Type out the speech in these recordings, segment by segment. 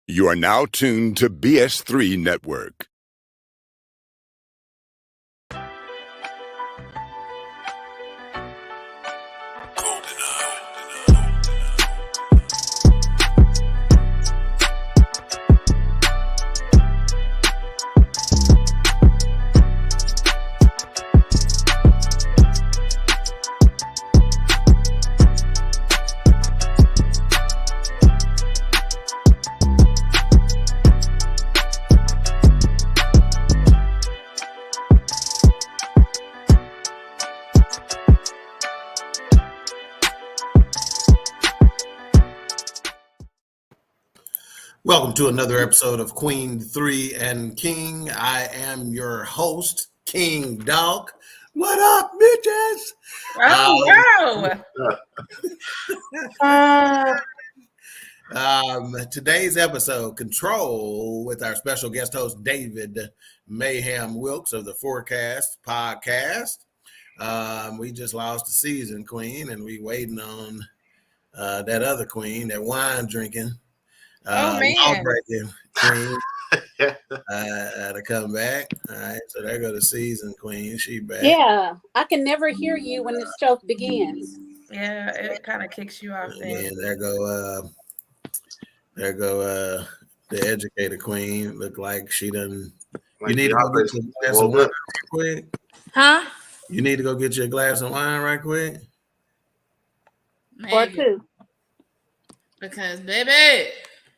You are now tuned to BS3 Network. Welcome to another episode of Queen3 and King. I am your host, King Dog. What up, bitches? Today's episode, Control, with our special guest host, David MAYHEM Wilks of the Fourcast Podcast. We just lost the season queen, and we waiting on that other queen, that wine drinking. Breaking queen to come back. All right, so there go the season queen. She back. Yeah, I can never hear you when the show begins. Yeah, it kind of kicks you off. And there go the educator queen. Look like she done. You need to go get your glass of wine right quick. Huh? You need to go get you a glass of wine right quick. Maybe. Or two. Because baby.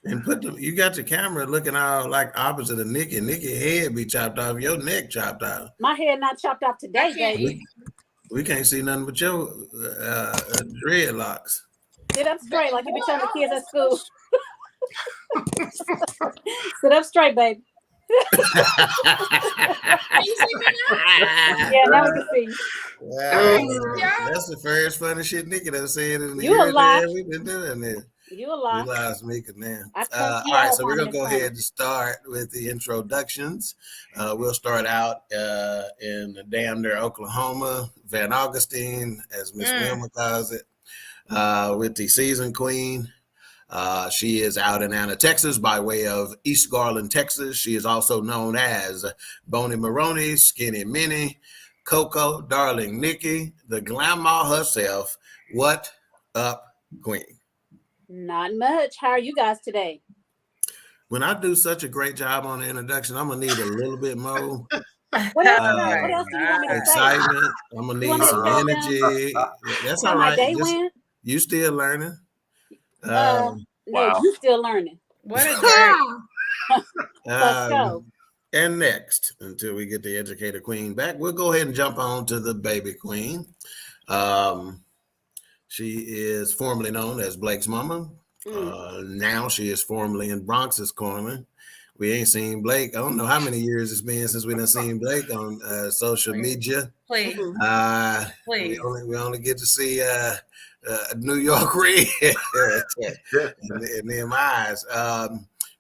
And you got your camera looking all like opposite of Nikki. Nikki head be chopped off, your neck chopped off. My head not chopped off today, baby. We can't see nothing but your dreadlocks. Sit up straight like you be telling the kids at school. Sit up straight, baby. Yeah, now we can see. Wow. That's the first funny shit Nikki done said in the You years alive. that we've been doing this. You alive. You lost Mika now. All right, so we're going to go ahead and start with the introductions. We'll start out in damn near Oklahoma, Van Augustine, as Miss Wilma calls it, with the season queen. She is out in Anna, Texas, by way of East Garland, Texas. She is also known as Boney Maroney, Skinny Minnie, Coco, Darling Nikki, the grandma herself. What up, queen? Not much. How are you guys today? When I do such a great job on the introduction, I'm gonna need a little bit more What else do you want me to say? excitement. I'm gonna need some energy. That's all right. You still learning. No, you still learning. What is that? And next, until we get the educator queen back, we'll go ahead and jump on to the baby queen. She is formerly known as Blake's mama. Now she is formerly in Bronx's corner. We ain't seen Blake. I don't know how many years it's been since we done seen Blake on social media. Please. We only get to see New York Red in them eyes.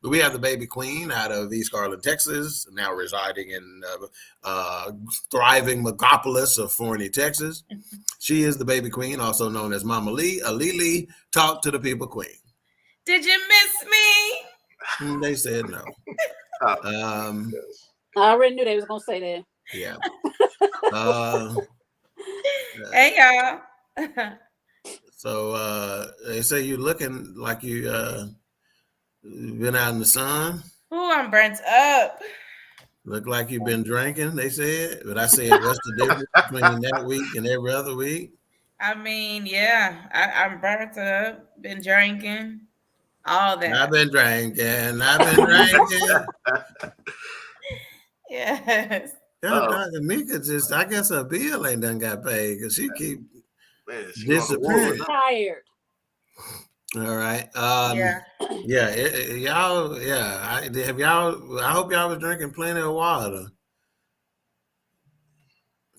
But we have the baby queen out of East Garland, Texas, now residing in thriving megapolis of Forney, Texas. She is the baby queen, also known as Mama Lee, a Lily, talk to the people queen. Did you miss me? They said no. I already knew they was going to say that. Yeah. Hey, y'all. So they say you're looking like you been out in the sun. Ooh, I'm burnt up. Look like you've been drinking, they said. But I said, what's the difference between that week and every other week? I mean, yeah, I'm burnt up, been drinking, all that. I've been drinking. Yes. Mika just, I guess her bill ain't done got paid because she keep disappearing. Tired. All right. Yeah. Y'all. Yeah. I hope y'all was drinking plenty of water.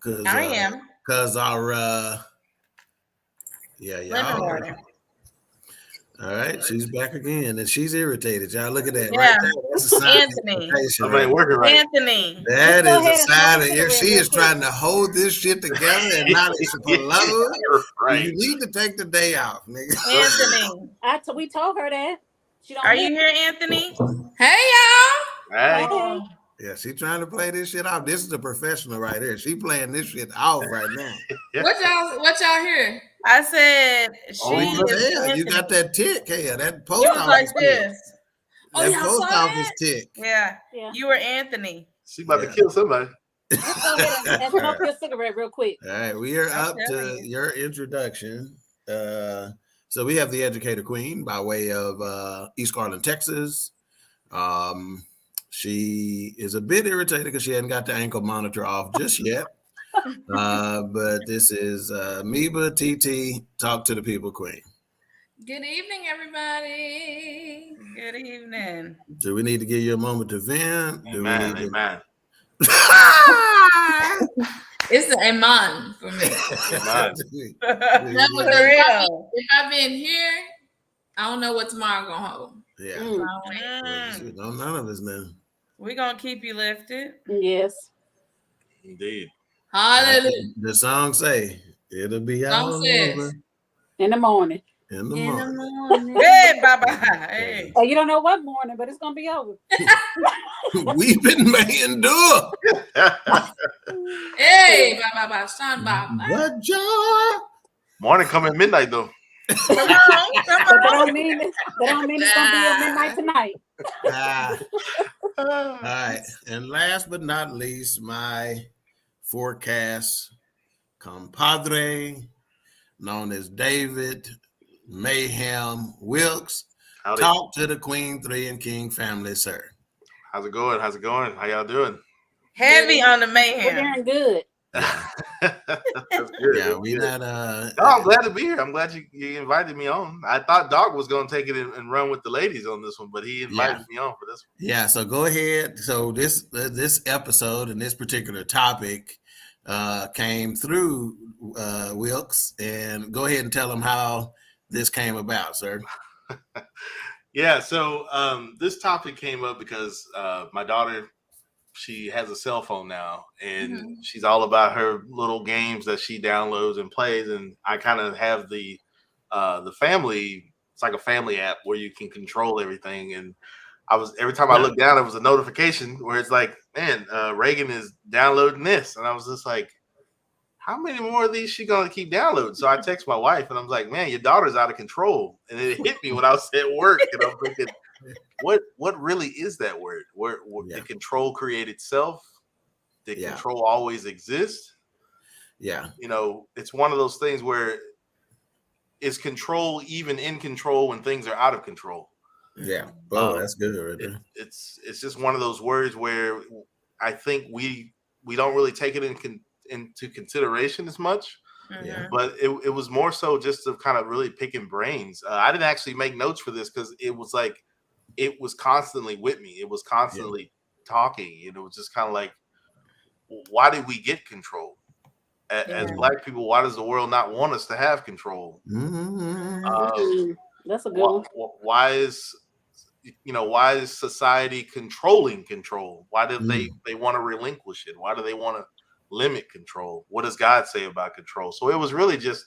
Cause I am. Cause our Lemon water. All right, she's back again, and she's irritated. Y'all look at that. Yeah. Right there. That's a sign Anthony. of working right. Anthony. That Go is ahead a and sign talk of to she her is real trying to hold this shit together and not explode. Right. You need to take the day off, nigga. Anthony. We told her that. Are you here, Anthony? Hey, y'all. Hey. Yeah, she trying to play this shit off. This is a professional right here. She playing this shit off right now. What y'all hear? I said you got that tick here. That post you office was like tick. this. That post office tick. Yeah. You were Anthony. She about to kill somebody. Let's go ahead and smoke your cigarette real quick. All right, we are up to your introduction. So we have the Educator Queen by way of East Garland, Texas. She is a bit irritated because she hadn't got the ankle monitor off just yet. But this is Meba TT, Talk to the People Queen. Good evening, everybody. Good evening. Do we need to give you a moment to vent? Amen. It's the Amen for me. If I've been here, I don't know what tomorrow gonna hold. Yeah. None of us know. We're gonna keep you lifted. Yes. Indeed. Hallelujah. The song say it'll be all over in the morning. In the morning. Hey, bye-bye. Hey. You don't know what morning, but it's gonna be over. Weeping may endure. Hey, bye. Son, bye. What job? Morning coming midnight though. But that don't mean it's gonna be at midnight tonight. All right. And last but not least, my Fourcast compadre, known as David MAYHEM Wilks. Howdy. Talk to the Queen3 King family, sir. How's it going? How y'all doing? Heavy on the mayhem. We're doing good. That's good. Yeah, we not I'm glad to be here. I'm glad you invited me on. I thought Doc was going to take it and run with the ladies on this one, but he invited me on for this one. Yeah, so go ahead. So this episode and this particular topic came through Wilks, and go ahead and tell them how this came about, sir. Yeah, so this topic came up because my daughter, she has a cell phone now, and she's all about her little games that she downloads and plays. And I kind of have the family. It's like a family app where you can control everything. And every time I look down, it was a notification where it's like, man, Reagan is downloading this, and I was just like, how many more of these she gonna keep downloading? So I text my wife, and I'm like, man, your daughter's out of control. And it hit me when I was at work, and I'm thinking, what really is that word? Did control create itself? Did control always exist? Yeah. It's one of those things where is control even in control when things are out of control? Yeah. Oh, that's good right there. It's just one of those words where I think we don't really take it into consideration as much. Yeah. But it was more so just of kind of really picking brains. I didn't actually make notes for this because it was like, it was constantly with me. It was constantly talking. And it was just kind of like, why did we get control? As Black people, why does the world not want us to have control? That's a good one. Why is society controlling control? Why do they want to relinquish it? Why do they want to limit control? What does God say about control? So it was really just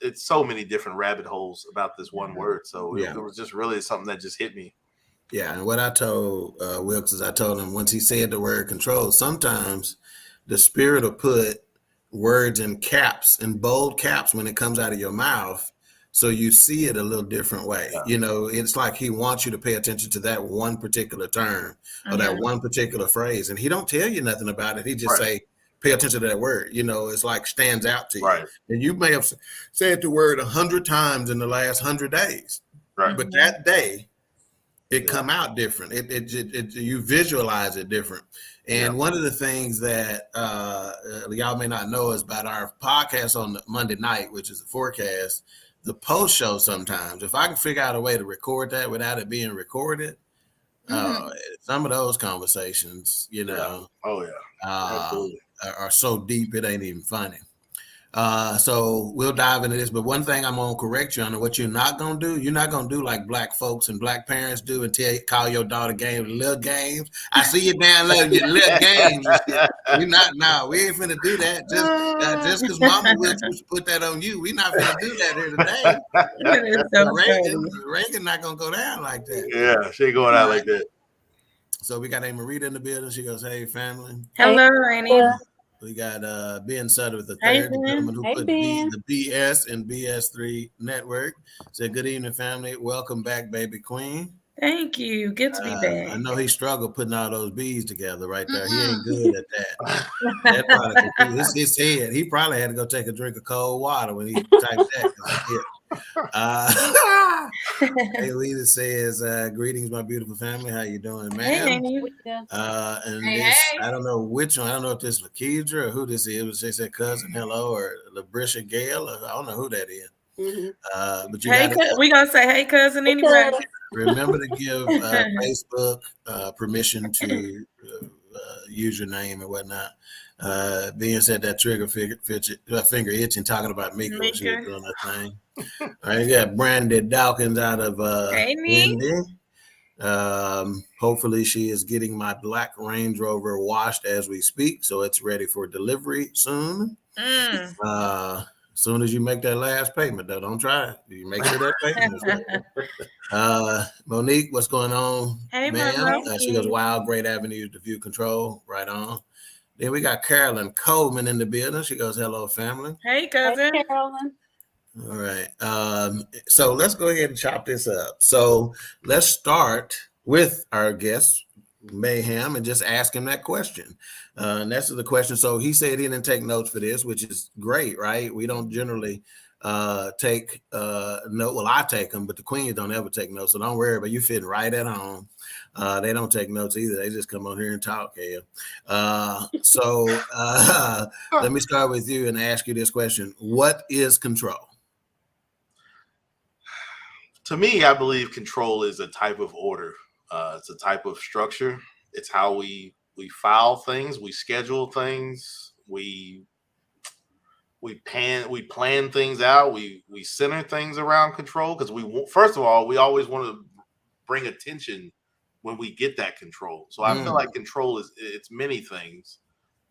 it's so many different rabbit holes about this one word. So it was just really something that just hit me. Yeah. And what I told Wilks is I told him once he said the word control, sometimes the spirit will put words in caps, in bold caps when it comes out of your mouth. So you see it a little different way. It's like he wants you to pay attention to that one particular term or that one particular phrase. And he don't tell you nothing about it. He just say, pay attention to that word. It's like stands out to you. Right. And you may have said the word 100 times in the last 100 days. Right. But that day, it come out different. It you visualize it different. And one of the things that y'all may not know is about our podcast on Monday night, which is the Fourcast. The post show sometimes, if I can figure out a way to record that without it being recorded, some of those conversations, are so deep it ain't even funny. So we'll dive into this. But one thing I'm gonna correct you on what you're not gonna do. You're not gonna do like black folks and black parents do and call your daughter games little games. I see you downloading your little games. We're not. No, we ain't finna do that. Just because Mama Wilks put that on you, we not finna do that here today. So Reagan not gonna go down like that. Yeah, she ain't going out like that. So we got A. Marita in the building. She goes, "Hey, family." Hello, Annie. We got Ben Sutter with the third, the gentleman who put the BS and BS3 network. Said, "Good evening, family. Welcome back, baby queen." Thank you. Good to be back. I know he struggled putting all those B's together right there. He ain't good at that. That probably confused his head. He probably had to go take a drink of cold water when he typed that. Hey, Lita says, "Greetings, my beautiful family. How you doing, man?" I don't know which one. I don't know if this is Lakedra or who this is. She said, "Cousin, hello," or Labrisha Gale. I don't know who that is. But you we gonna say, "Hey, cousin," anyway. Remember to give Facebook permission to use your name and whatnot. Being said that trigger finger itching, talking about Mika when she was doing that thing. All right, you got Brandy Dawkins out of Indy. Hopefully she is getting my black Range Rover washed as we speak, so it's ready for delivery soon. As soon as you make that last payment, though, don't try it. You make sure that payment is ready. Monique, what's going on? Hey, ma'am. She goes, "Wow, great avenues to view control." Right on. Then we got Carolyn Coleman in the building. She goes, "Hello, family." Hey, cousin. Hey, Carolyn. All right. So let's go ahead and chop this up. So let's start with our guest, Mayhem, and just ask him that question. And that's the question. So he said he didn't take notes for this, which is great, right? We don't generally take note. Well, I take them, but the queens don't ever take notes. So don't worry about you fitting right at home. They don't take notes either. They just come on here and talk here. So let me start with you and ask you this question. What is control? To me, I believe control is a type of order. It's a type of structure. It's how we file things, we schedule things, we plan things out, we center things around control, because first of all, we always want to bring attention when we get that control. So I feel like control it's many things,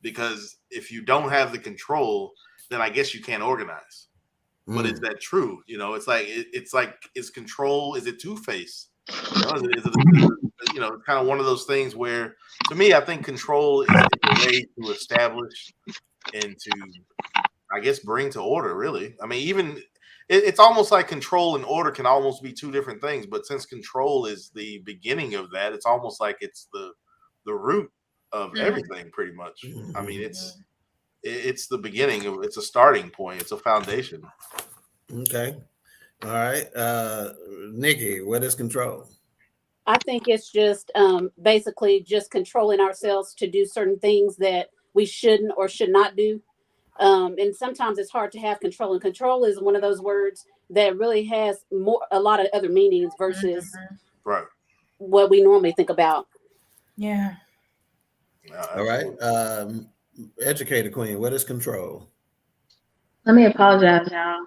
because if you don't have the control, then I guess you can't organize. But is that true? You know, it's like is control, is it two-faced? You know, it's kind of one of those things where, to me, I think control is a way to establish and to, I guess, bring to order, really. I mean, even it's almost like control and order can almost be two different things. But since control is the beginning of that, it's almost like it's the root of everything, pretty much. I mean, it's the beginning it's a starting point. It's a foundation. Okay. All right. Nikki, what is control? I think it's just basically just controlling ourselves to do certain things that we shouldn't or should not do. And sometimes it's hard to have control. And control is one of those words that really has a lot of other meanings versus what we normally think about. Yeah. All right. Educator Queen, what is control? Let me apologize, y'all,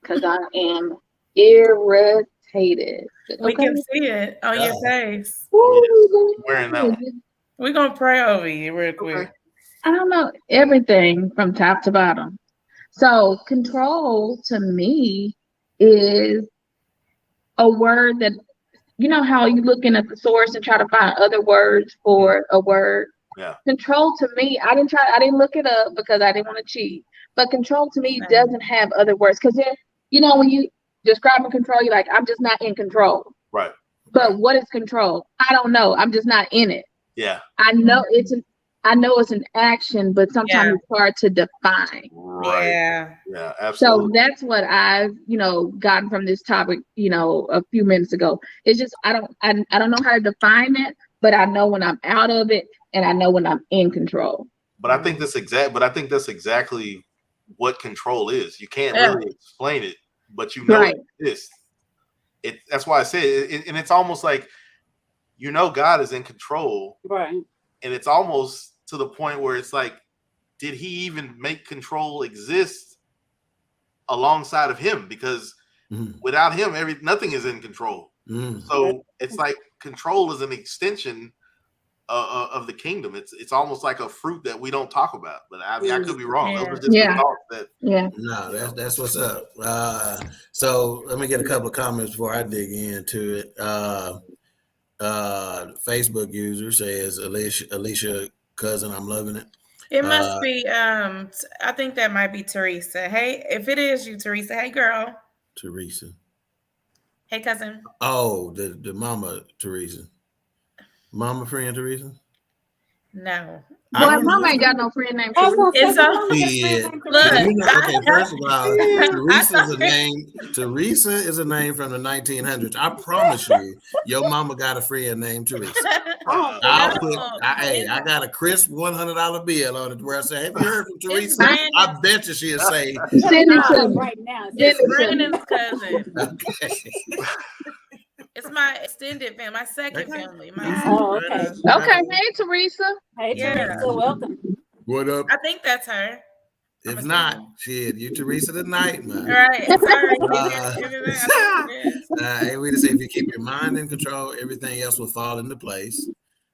because I am irritated. We can see it on your face. Wearing that one. We're going to pray over you real quick. I don't know everything from top to bottom. So control to me is a word that, you know how you looking at the source and try to find other words for a word? Yeah. Control to me, I didn't look it up because I didn't want to cheat. But control to me doesn't have other words. Because when you describe control, you're like, I'm just not in control. Right. But what is control? I don't know. I'm just not in it. Yeah. I know it's an action, but sometimes it's hard to define. Right. Yeah. Yeah, absolutely. So that's what I've, gotten from this topic, a few minutes ago. It's just I don't know how to define it, but I know when I'm out of it and I know when I'm in control. But I think that's exactly what control is. You can't really explain it, but it exists. That's why I say it, and it's almost like God is in control, right? And it's almost to the point where it's like, did he even make control exist alongside of him, because without him, nothing is in control. So it's like control is an extension of the kingdom. It's almost like a fruit that we don't talk about. But I mean, I could be wrong. Those are just the thoughts that. No, that's what's up. So let me get a couple of comments before I dig into it. Facebook user says, Alicia cousin, I'm loving it. It must be. I think that might be Teresa. Hey, if it is you, Teresa. Hey, girl. Teresa. Hey, cousin. Oh, the mama Teresa. Mama friend Teresa? No. Boy, mama ain't got no friend named Teresa. It's okay, first of all, Teresa is a name from the 1900s. I promise you, your mama got a friend named Teresa. I got a crisp $100 bill on it where I say, have you heard from Teresa? I bet you she'll say, send it to me right now. It's Brandon's cousin. Okay. It's my extended family, my second family. Okay. Okay, hey Teresa. Hey, Teresa, welcome. What up? I think that's her. If not, shit, you Teresa tonight, man. Right. Sorry. Hey, we just say if you keep your mind in control, everything else will fall into place.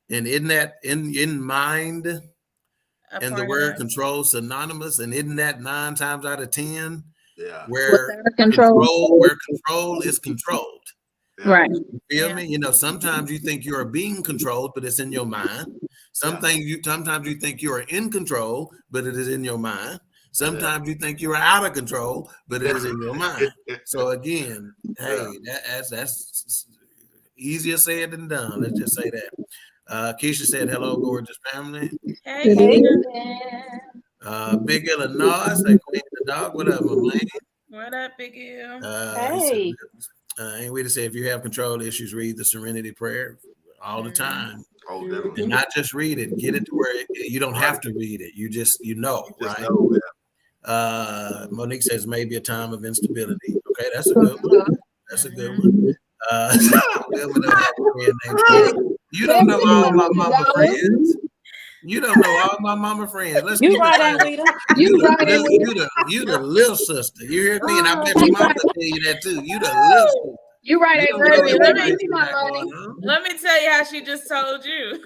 And isn't that in mind and the word control synonymous? And isn't that 9 times out of 10 where control is controlled? Right. You feel me? You know, sometimes you think you are being controlled, but it's in your mind. Sometimes you think you are in control, but it is in your mind. Sometimes you think you are out of control, but it is in your mind. So again, hey, that's easier said than done. Let's just say that. Keisha said, hello, gorgeous family. Hey. Big Illinois, say Queen the dog. What up, my lady? What up, Big Ill? Hey. And we just say, if you have control issues, read the Serenity Prayer all the time. Oh, definitely. And not just read it, get it to where you don't have to read it. You know, right? Monique says maybe a time of instability. Okay, that's a good one. That's a good one. You don't know all my mama friends. You don't know all my mama friends. Let's keep it real. You the little sister. You hear me? And I bet your mama tell you that too. You the little sister. You right, let me tell you how she just told you.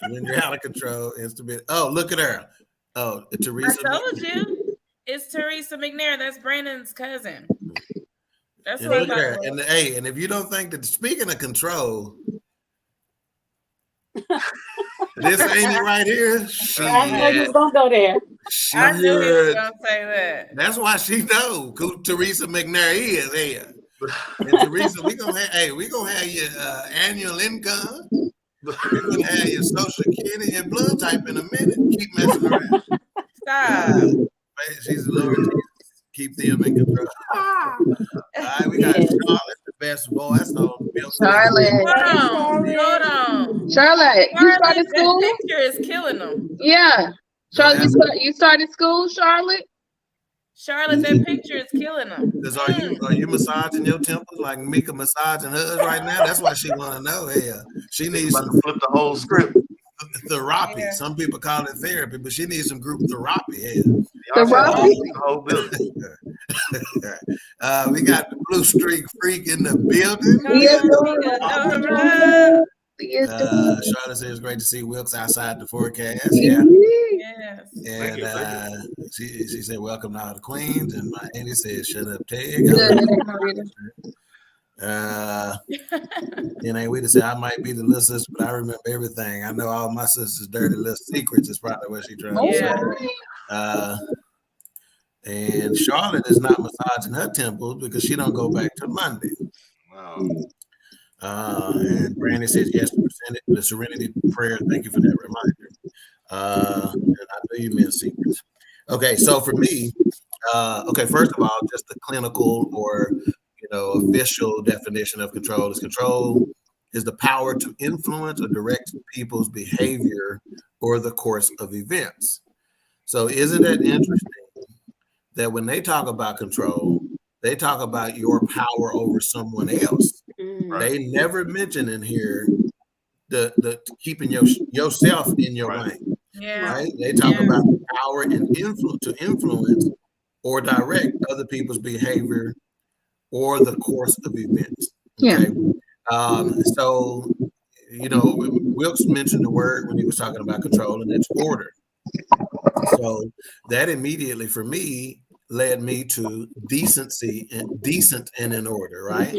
When you're out of control, instability. Oh, look at her. Oh, Teresa. I told you. It's Teresa McNair. That's Brandon's cousin. That's and what look at her. And and if you don't think that, speaking of control, this ain't it right here. I know you was gonna go there. I knew he was gonna say that. That's why she knows who Teresa McNair is here. And Teresa, we gonna have your annual income. We're gonna have your social security and blood type in a minute. Keep messing around. Stop. She's a little keep them in control. All right, we got Charlotte, the best voice on Charlotte. Hold on. Charlotte, you started school? That picture is killing them. Yeah. Charlotte, you started school, Charlotte? Charlotte, that picture is killing them. Are you massaging your temples like Mika massaging hers right now? That's why she want to know. Yeah, she needs to flip the whole script. Therapy. Yeah. Some people call it therapy, but she needs some group therapy. Yeah. Therapy. We got the Blue Streak Freak in the building. Charlotte says it's great to see Wilks outside the forecast. Yeah. Yes. And she said, welcome to all the queens. And my Andy said, shut up, Ted. We just say I might be the little sister, but I remember everything. I know all my sister's dirty little secrets is probably what she's trying to say. And Charlotte is not massaging her temples because she don't go back to Monday. Wow. And Brandy says yes to the Serenity Prayer. Thank you for that reminder. And I know you meant secrets. Okay, so for me, first of all, just the clinical or official definition of control is the power to influence or direct people's behavior or the course of events. So isn't it interesting that when they talk about control, they talk about your power over someone else? They never mention in here the keeping yourself in your lane. Yeah. Right? They talk about the power and influence or direct other people's behavior or the course of events. Okay. So, Wilks mentioned the word when he was talking about control, and it's order. So that immediately for me led me to decency and decent and in order, right?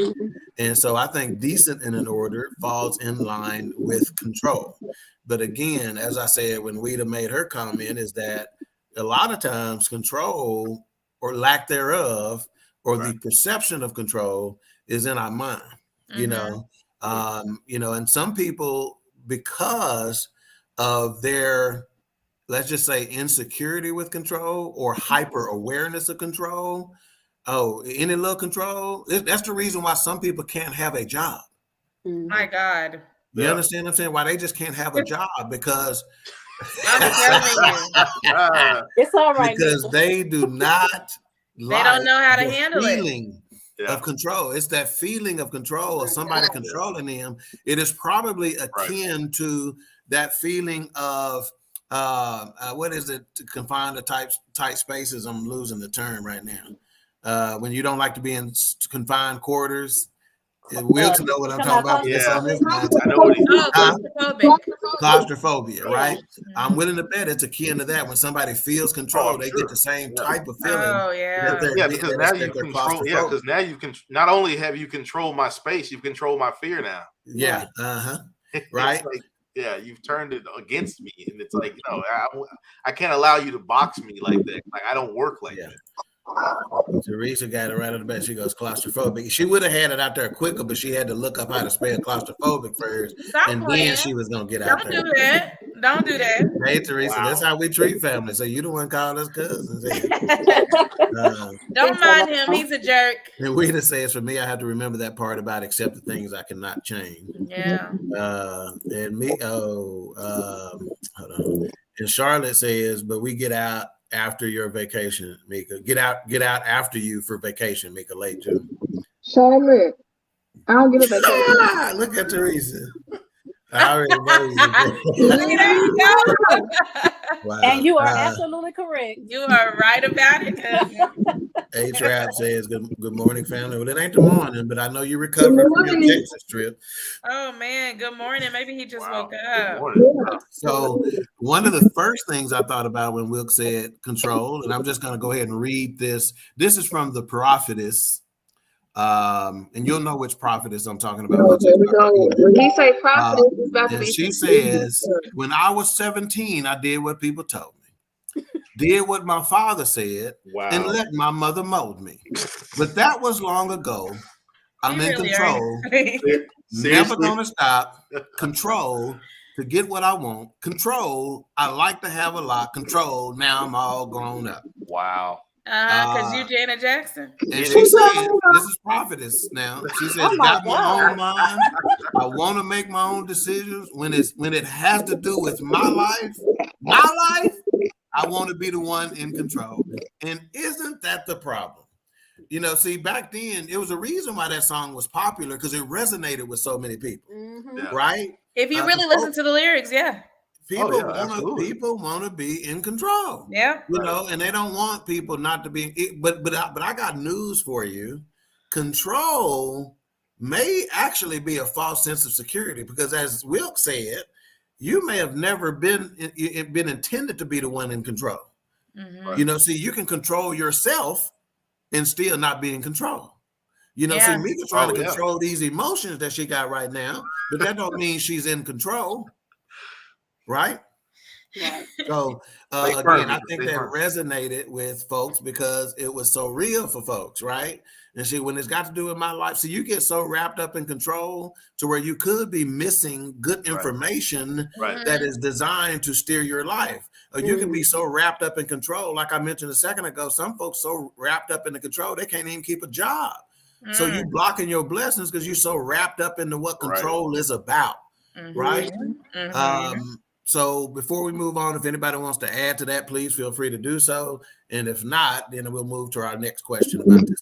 And so I think decent and in order falls in line with control. But again, as I said, when Weta made her comment, is that a lot of times control or lack thereof, or the perception of control is in our mind, and some people, because of their, let's just say, insecurity with control or hyper awareness of control. Oh, any little control. That's the reason why some people can't have a job. My God. You understand what I'm saying? Why they just can't have a job, because I'm telling you. It's all right. Because they do not they don't know how to handle feeling of control. It's that feeling of control of somebody controlling them. It is probably akin to that feeling of what is it, to confine the tight spaces? I'm losing the term right now. When you don't like to be in confined quarters. Wilks know what I'm talking about. I know what he's claustrophobia, right? I'm willing to bet it's akin to that. When somebody feels control, they get the same type of feeling. Oh yeah, because now you control. Yeah, because now you can not only have you control my space, you control my fear now. Yeah, right. Like, yeah, you've turned it against me, and it's like, I can't allow you to box me like that. Like, I don't work like that. Teresa got it right on the back. She goes claustrophobic. She would have had it out there quicker, but she had to look up how to spell claustrophobic first, then she was gonna get out there. Don't do that. Hey, Teresa, that's how we treat family. So you the one called us cousins. Don't mind him. He's a jerk. And Weta says, for me, I have to remember that part about accept the things I cannot change. Yeah. And me, hold on. And Charlotte says, but we get out after your vacation, Mika. Get out after you for vacation, Mika. Late too. Charlotte, I don't get a vacation. Look at Teresa. I already know you. Wow. And you are absolutely correct. You are right about it, cousin. A-Trap says, good morning, family. Well, it ain't the morning, but I know you recovered from your Texas trip. Oh, man. Good morning. Maybe he just woke up. So one of the first things I thought about when Wilks said control, and I'm just going to go ahead and read this. This is from the prophetess. And you'll know which prophetess I'm talking about. When he say prophetess, it's about to be. She says, when I was 17, I did what people told me. Did what my father said, and let my mother mold me. But that was long ago. I'm in control. Never gonna stop. Control to get what I want. Control. I like to have a lot. Control. Now I'm all grown up. Wow. Because you Janet Jackson. And she said, this is prophetess now. She says, got my own mind. I want to make my own decisions. When it has to do with my life, I want to be the one in control. And isn't that the problem? See, back then, it was a reason why that song was popular, because it resonated with so many people, right? If you really listen to the lyrics, People want to be in control. Yeah. And they don't want people not to be. But I got news for you. Control may actually be a false sense of security, because as Wilks said, you may have never been intended to be the one in control. See, you can control yourself and still not be in control. See, Mika trying to control these emotions that she got right now, but that don't mean she's in control. Right? So again, I think that resonated with folks because it was so real for folks, right? And see, when it's got to do with my life, so you get so wrapped up in control to where you could be missing good information that is designed to steer your life. Or you can be so wrapped up in control, like I mentioned a second ago, some folks so wrapped up in the control, they can't even keep a job. So you blocking your blessings because you're so wrapped up into what control is about, right? So before we move on, if anybody wants to add to that, please feel free to do so. And if not, then we'll move to our next question about this.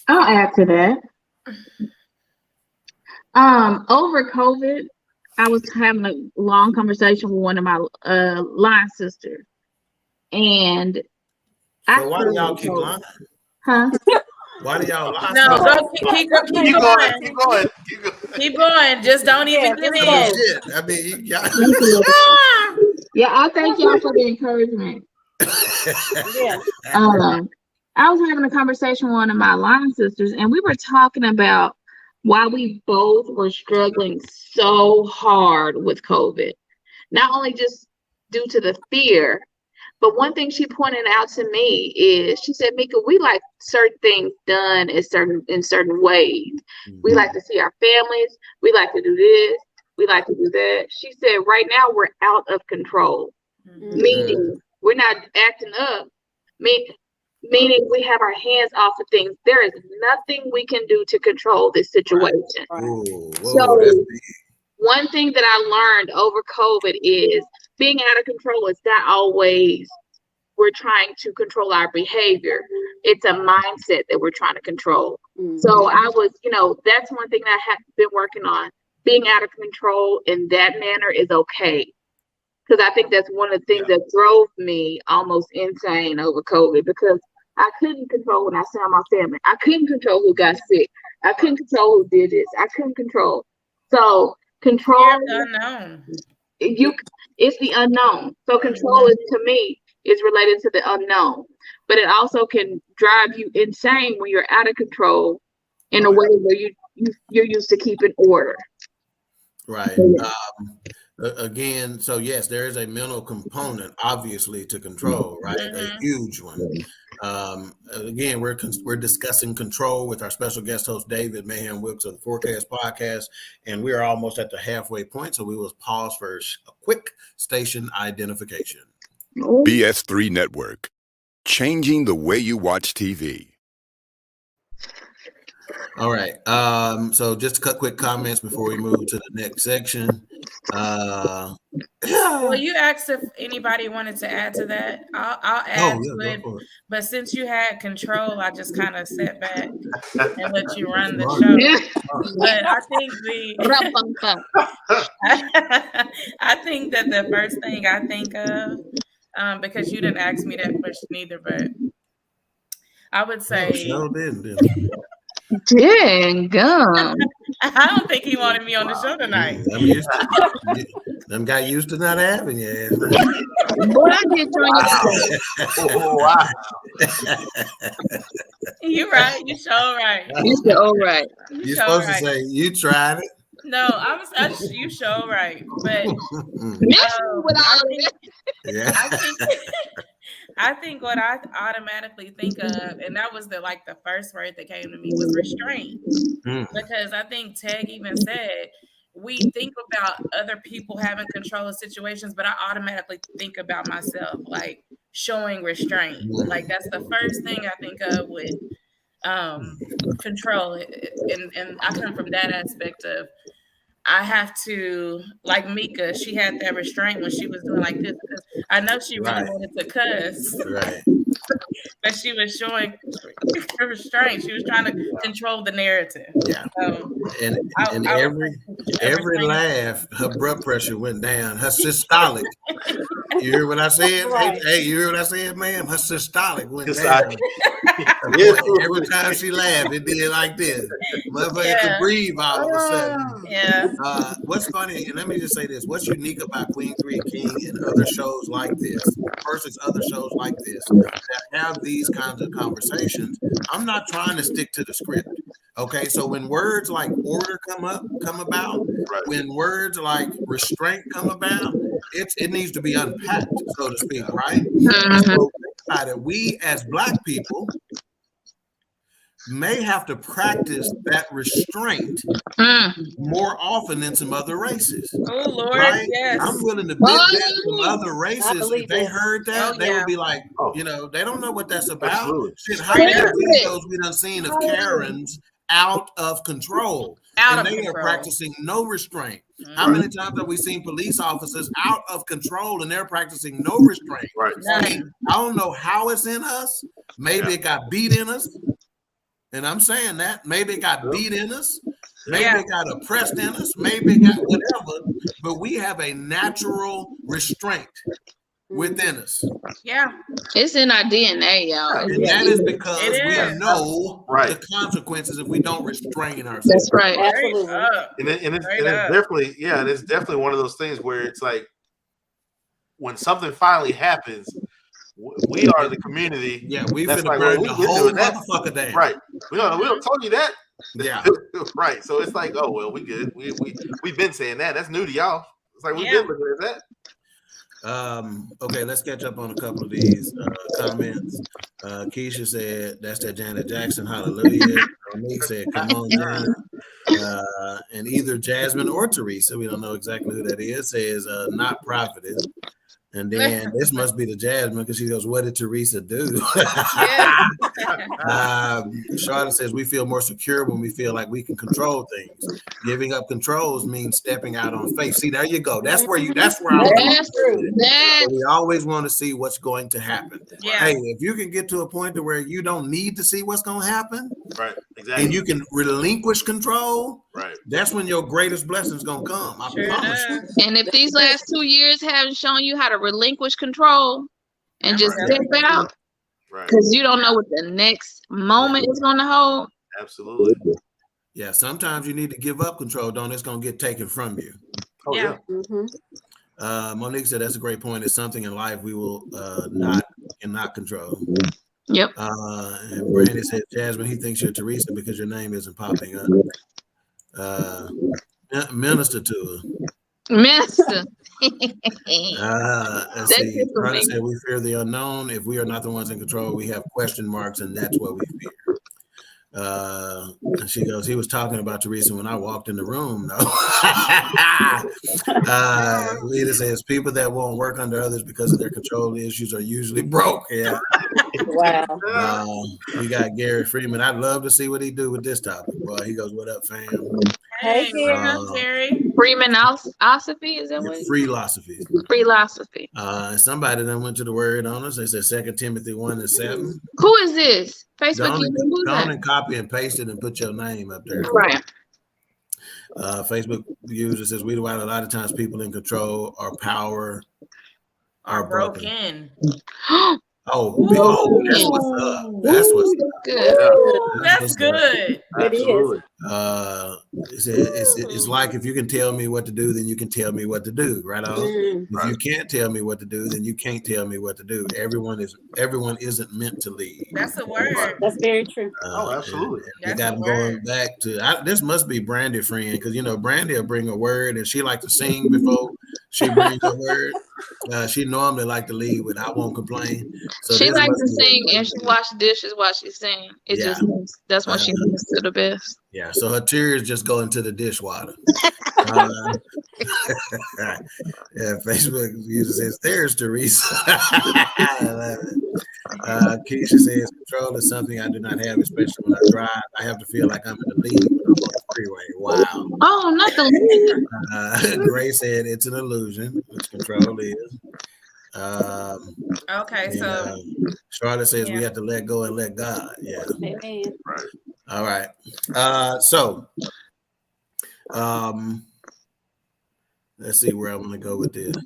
I'll add to that. Over COVID, I was having a long conversation with one of my line sisters. And So why do y'all keep lying? Huh? Why do y'all lie? No, so go keep going. Keep going. Just don't even get just in. go. shit. I mean, y'all. Yeah, I thank y'all for the encouragement. Yeah. I was having a conversation with one of my line sisters, and we were talking about why we both were struggling so hard with COVID. Not only just due to the fear, but one thing she pointed out to me is she said, Mika, we like certain things done in certain ways. We like to see our families. We like to do this. We like to do that. She said, right now we're out of control, meaning we're not acting up, meaning we have our hands off of things. There is nothing we can do to control this situation. One thing that I learned over COVID is being out of control is not always we're trying to control our behavior. It's a mindset that we're trying to control. So I was, that's one thing that I have been working on. Being out of control in that manner is okay. Because I think that's one of the things that drove me almost insane over COVID, because I couldn't control when I saw my family. I couldn't control who got sick. I couldn't control who did this. I couldn't control. So control, the unknown. It's the unknown. So control is, to me, is related to the unknown, but it also can drive you insane when you're out of control in a way where you're used to keeping order. Right. Again, so yes, there is a mental component, obviously, to control, right? A huge one. Again, we're discussing control with our special guest host, David MAYHEM Wilks of the Fourcast Podcast, and we are almost at the halfway point, so we will pause for a quick station identification. BS3 Network, changing the way you watch TV. All right. So just a quick comments before we move to the next section. Well, you asked if anybody wanted to add to that. I'll add to it. But since you had control, I just kind of sat back and let you run the show. But I think that the first thing I think of, because you didn't ask me that question either, but I would say. Dang gum. I don't think he wanted me on the show tonight. Them got used to not having you. Boy, I did join you. Wow. You right. You sure right. You sure right. You're supposed to say you tried it. No, you sure right. But I think what I automatically think of, and that was the first word that came to me, was restraint. Because I think Teg even said, we think about other people having control of situations, but I automatically think about myself, like showing restraint. Like that's the first thing I think of with control. And I come from that aspect of, I have to, like Mika, she had that restraint when she was doing like this. I know she really wanted to cuss, but she was showing restraint. She was trying to control the narrative. Yeah. And every laugh, her blood pressure went down. Her systolic. You hear what I said? Hey, you hear what I said, ma'am? Her systolic went down. Every time she laughed, it did like this. Motherfucker could breathe all of a sudden. Yeah. What's funny, and let me just say this, what's unique about Queen3 King and other shows like this versus other shows like this that have these kinds of conversations, I'm not trying to stick to the script. Okay, so when words like order come about, when words like restraint come about, it needs to be unpacked, so to speak, right? So we as Black people may have to practice that restraint more often than some other races. Oh Lord, right? yes. I'm willing to bet that some other races, if they heard that, they would be like, they don't know what that's about. Shit, how many videos we done seen of Karens out of control? They are practicing no restraint. How many times have we seen police officers out of control and they're practicing no restraint? I don't know how it's in us. Maybe it got beat in us. And I'm saying that maybe it got beat in us, maybe it got oppressed in us, maybe it got whatever, but we have a natural restraint. within us. Yeah. It's in our DNA, y'all. And that is because we is. know Right. the consequences if we don't restrain ourselves. That's right. Absolutely. And it's definitely, and it's definitely one of those things where it's like when something finally happens, we are the community. Yeah, we've that's been like, burn well, the we whole doing that. motherfucker down. Right. We don't told you that. Yeah. Right. So it's like, oh well, we good. We've been saying that. That's new to y'all. It's like we've Yeah. been looking at that. Okay, let's catch up on a couple of these comments. Keisha said, that's that Janet Jackson, hallelujah. Monique said, come on, Janet. And either Jasmine or Teresa, we don't know exactly who that is, says, not prophetess. And then this must be the Jasmine because she goes, what did Teresa do? Charlotte says, we feel more secure when we feel like we can control things. Giving up controls means stepping out on faith. See, there you go. That's where I'm That's true. we always want to see what's going to happen. Yeah. Hey, if you can get to a point to where you don't need to see what's going to happen, Right. Exactly. and you can relinquish control, right. that's when your greatest blessing's going to come. I promise you. And if these last 2 years haven't shown you how to relinquish control and just step out, Right. because you don't know what the next moment is going to hold. Absolutely. Yeah, sometimes you need to give up control, don't it's going to get taken from you. Oh yeah. Monique said that's a great point. It's something in life we will not control. Yep. And Brandy said, Jasmine, he thinks you're Teresa because your name isn't popping up. Minister to her. Minister. Let's see. Brother said we fear the unknown. If we are not the ones in control, we have question marks, and that's what we fear. And she goes, he was talking about Teresa when I walked in the room. No. Lita says people that won't work under others because of their control issues are usually broke. Yeah. Wow. We got Gary Freeman. I'd love to see what he do with this topic. Boy, he goes, what up, fam? Hey, Gary. Freeman philosophy, is that what? Philosophy. Philosophy. Somebody then went to the word on us. They said 2 Timothy 1:7. Who is this? Facebook user? Who's Go on that? and copy and paste it and put your name up there. Right. Facebook user says we do a lot of times people in control or power are broken. Oh, that's what's up. That's what's up. Good. That's good. Absolutely. It's like if you can tell me what to do, then you can tell me what to do, right? If you can't tell me what to do, then you can't tell me what to do. Everyone isn't meant to lead. That's a word. That's very true. Absolutely. We got them going back to this must be Brandy friend because Brandy will bring a word and she like to sing before she brings a word. She normally like to lead with "I won't complain." So she likes to sing and she wash dishes while she sing. That's when she listens to the best. Yeah, so her tears just go into the dishwater. Facebook user says, "There's Teresa." I love it. Keisha says, "Control is something I do not have, especially when I drive. I have to feel like I'm in the lead when I'm on the freeway." Wow. Oh, not the lead. Gray said, "It's an illusion," which control is. So Charlotte says we have to let go and let God. Yeah. Amen. Right. All right. Let's see where I'm going to go with this.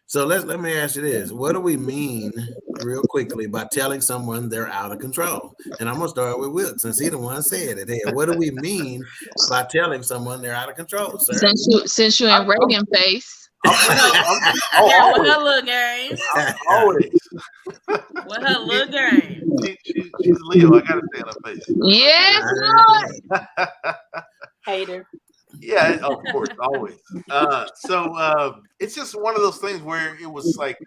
So let me ask you this. What do we mean real quickly by telling someone they're out of control? And I'm going to start with Wilks since he the one said it. Hey, what do we mean by telling someone they're out of control, sir? Since you're in Reagan face. With her little game. Always. With her little game. She's Leo. I gotta say on her face. Yes, Lord. Hater. Yeah, of course, always. So it's just one of those things where it was like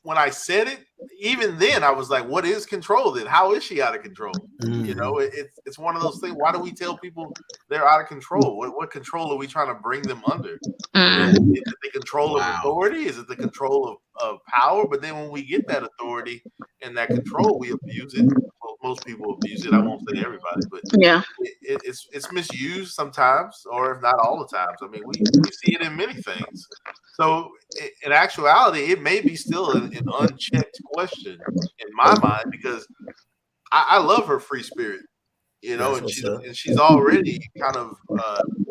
when I said it, even then I was like, what is control then? How is she out of control? It's one of those things. Why do we tell people they're out of control? What control are we trying to bring them under? Is it the control of authority? Is it the control of power? But then when we get that authority and that control, we abuse it. Well, most people abuse it. I won't say everybody, but it's misused sometimes, or if not all the times. I mean, we see it in many things. So in actuality, it may be still an unchecked question in my mind because I love her free spirit, and she's already kind of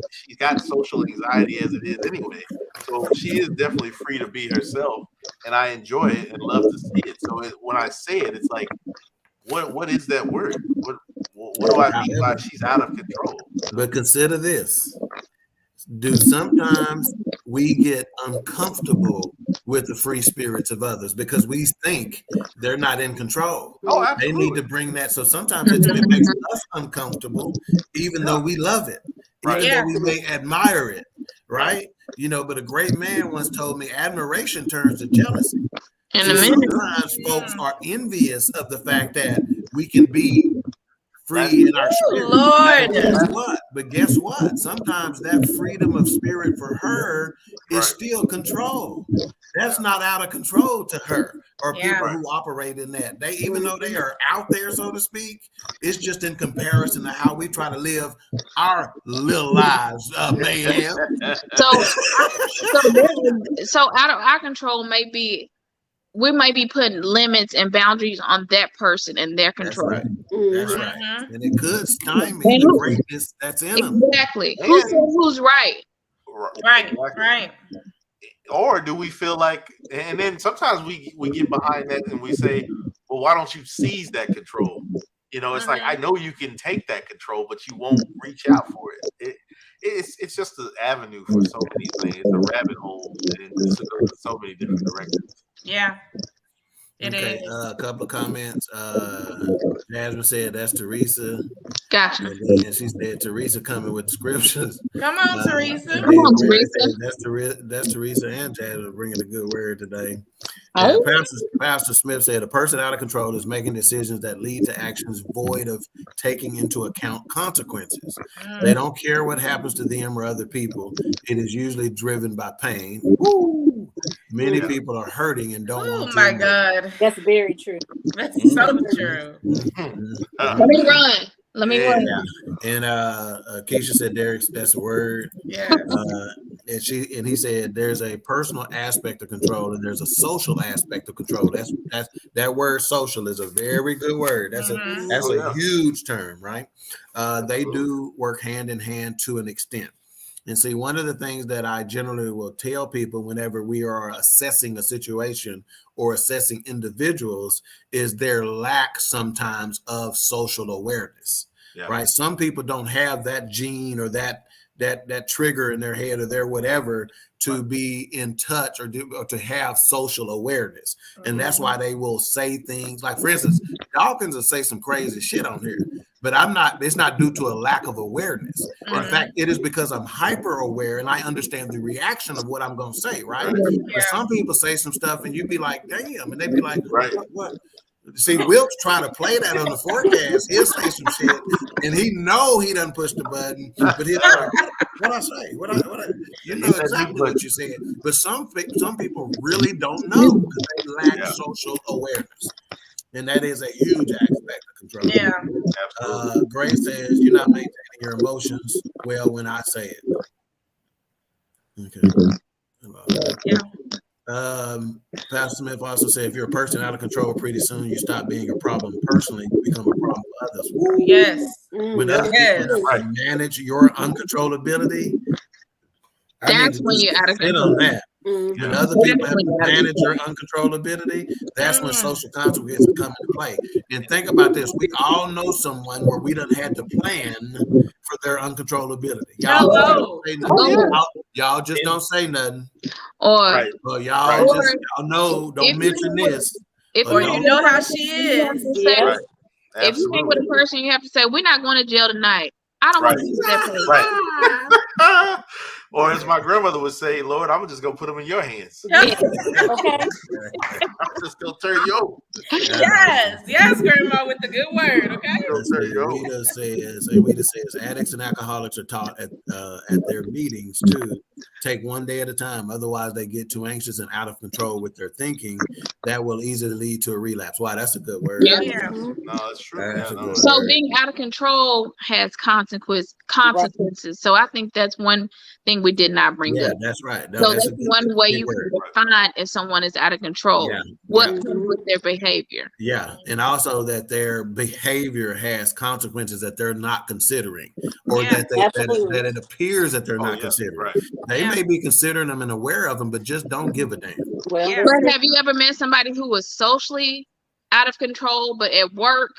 she's got social anxiety as it is anyway. So she is definitely free to be herself, and I enjoy it and love to see it. So when I say it, it's like, what is that word? What do I mean by she's out of control? But consider this. Do sometimes we get uncomfortable with the free spirits of others because we think they're not in control. Oh, they absolutely. need to bring that. So sometimes it makes us uncomfortable, even though we love it, even though we may admire it, right? You know, but a great man once told me admiration turns to jealousy. And sometimes folks are envious of the fact that we can be free in our spirit. Lord. But guess what? Sometimes that freedom of spirit for her is still control. That's not out of control to her or people who operate in that. They, even though they are out there, so to speak, it's just in comparison to how we try to live our little lives, mayhem. So out of our control we might be putting limits and boundaries on that person and their control. That's right. That's right. And it could stymie the greatness that's in them. Exactly. Who says who's right? Right. Or do we feel like, and then sometimes we get behind that and we say, well, why don't you seize that control? You know, it's like, I know you can take that control, but you won't reach out for it. It's just an avenue for so many things. It's a rabbit hole, and it goes in so many different directions. Yeah. It is. A couple of comments. Jasmine said that's Teresa. Gotcha. And she said Teresa coming with the scriptures. Come on, Teresa. Come on, Teresa. That's Teresa and Jasmine bringing a good word today. Oh. Pastor Smith said a person out of control is making decisions that lead to actions void of taking into account consequences. They don't care what happens to them or other people. It is usually driven by pain. Woo! Many people are hurting and don't want to. Oh my God. That's very true. That's so true. Let me run. And Keisha said, Derek, that's a word. Yeah. And he said there's a personal aspect of control and there's a social aspect of control. That's that word social is a very good word. That's a huge term, right? They do work hand in hand to an extent. And see, one of the things that I generally will tell people whenever we are assessing a situation or assessing individuals is their lack sometimes of social awareness, right? Some people don't have that gene or that trigger in their head or their whatever to be in touch or to have social awareness. And that's why they will say things like, for instance, Dawkins will say some crazy shit on here, but it's not due to a lack of awareness. In fact, it is because I'm hyper aware and I understand the reaction of what I'm going to say, right? But some people say some stuff and you be like, damn, and they be like, what? See, Wilks trying to play that on the forecast. He'll say some shit, and he know he done pushed the button, but he'll like, what I say? What I you know exactly what you said. But some people really don't know because they lack social awareness, and that is a huge aspect of control. Yeah, absolutely. Grace says you're not maintaining your emotions well when I say it. Okay. Yeah. Pastor Smith also said if you're a person out of control, pretty soon you stop being a problem personally, you become a problem for others. Woo. Yes. When other people manage your uncontrollability, that's when you're out of control. On that. When other people have to manage your uncontrollability, that's when social consequences come into play. And think about this: we all know someone where we done had to plan for their uncontrollability. Y'all just don't say nothing. Or y'all know, don't mention this. Or you know how she is. If you hang with a person, you have to say, "We're not going to jail tonight." I don't want to use that place. Right. Or as my grandmother would say, Lord, I'm just going to put them in your hands. Okay. I'm just going to turn you over. Yes, grandma with the good word, okay? Rita says addicts and alcoholics are taught at their meetings to take one day at a time. Otherwise, they get too anxious and out of control with their thinking. That will easily lead to a relapse. Wow, that's a good word. Yeah. No, that's true. So being out of control has consequences consequences. So I think that's one thing we did not bring up. That's right. So that's one way you can define if someone is out of control. What comes with their behavior. Yeah, and also that their behavior has consequences that they're not considering, or that it appears that they're not considering. Right. They may be considering them and aware of them, but just don't give a damn. Well, but have you ever met somebody who was socially out of control, but at work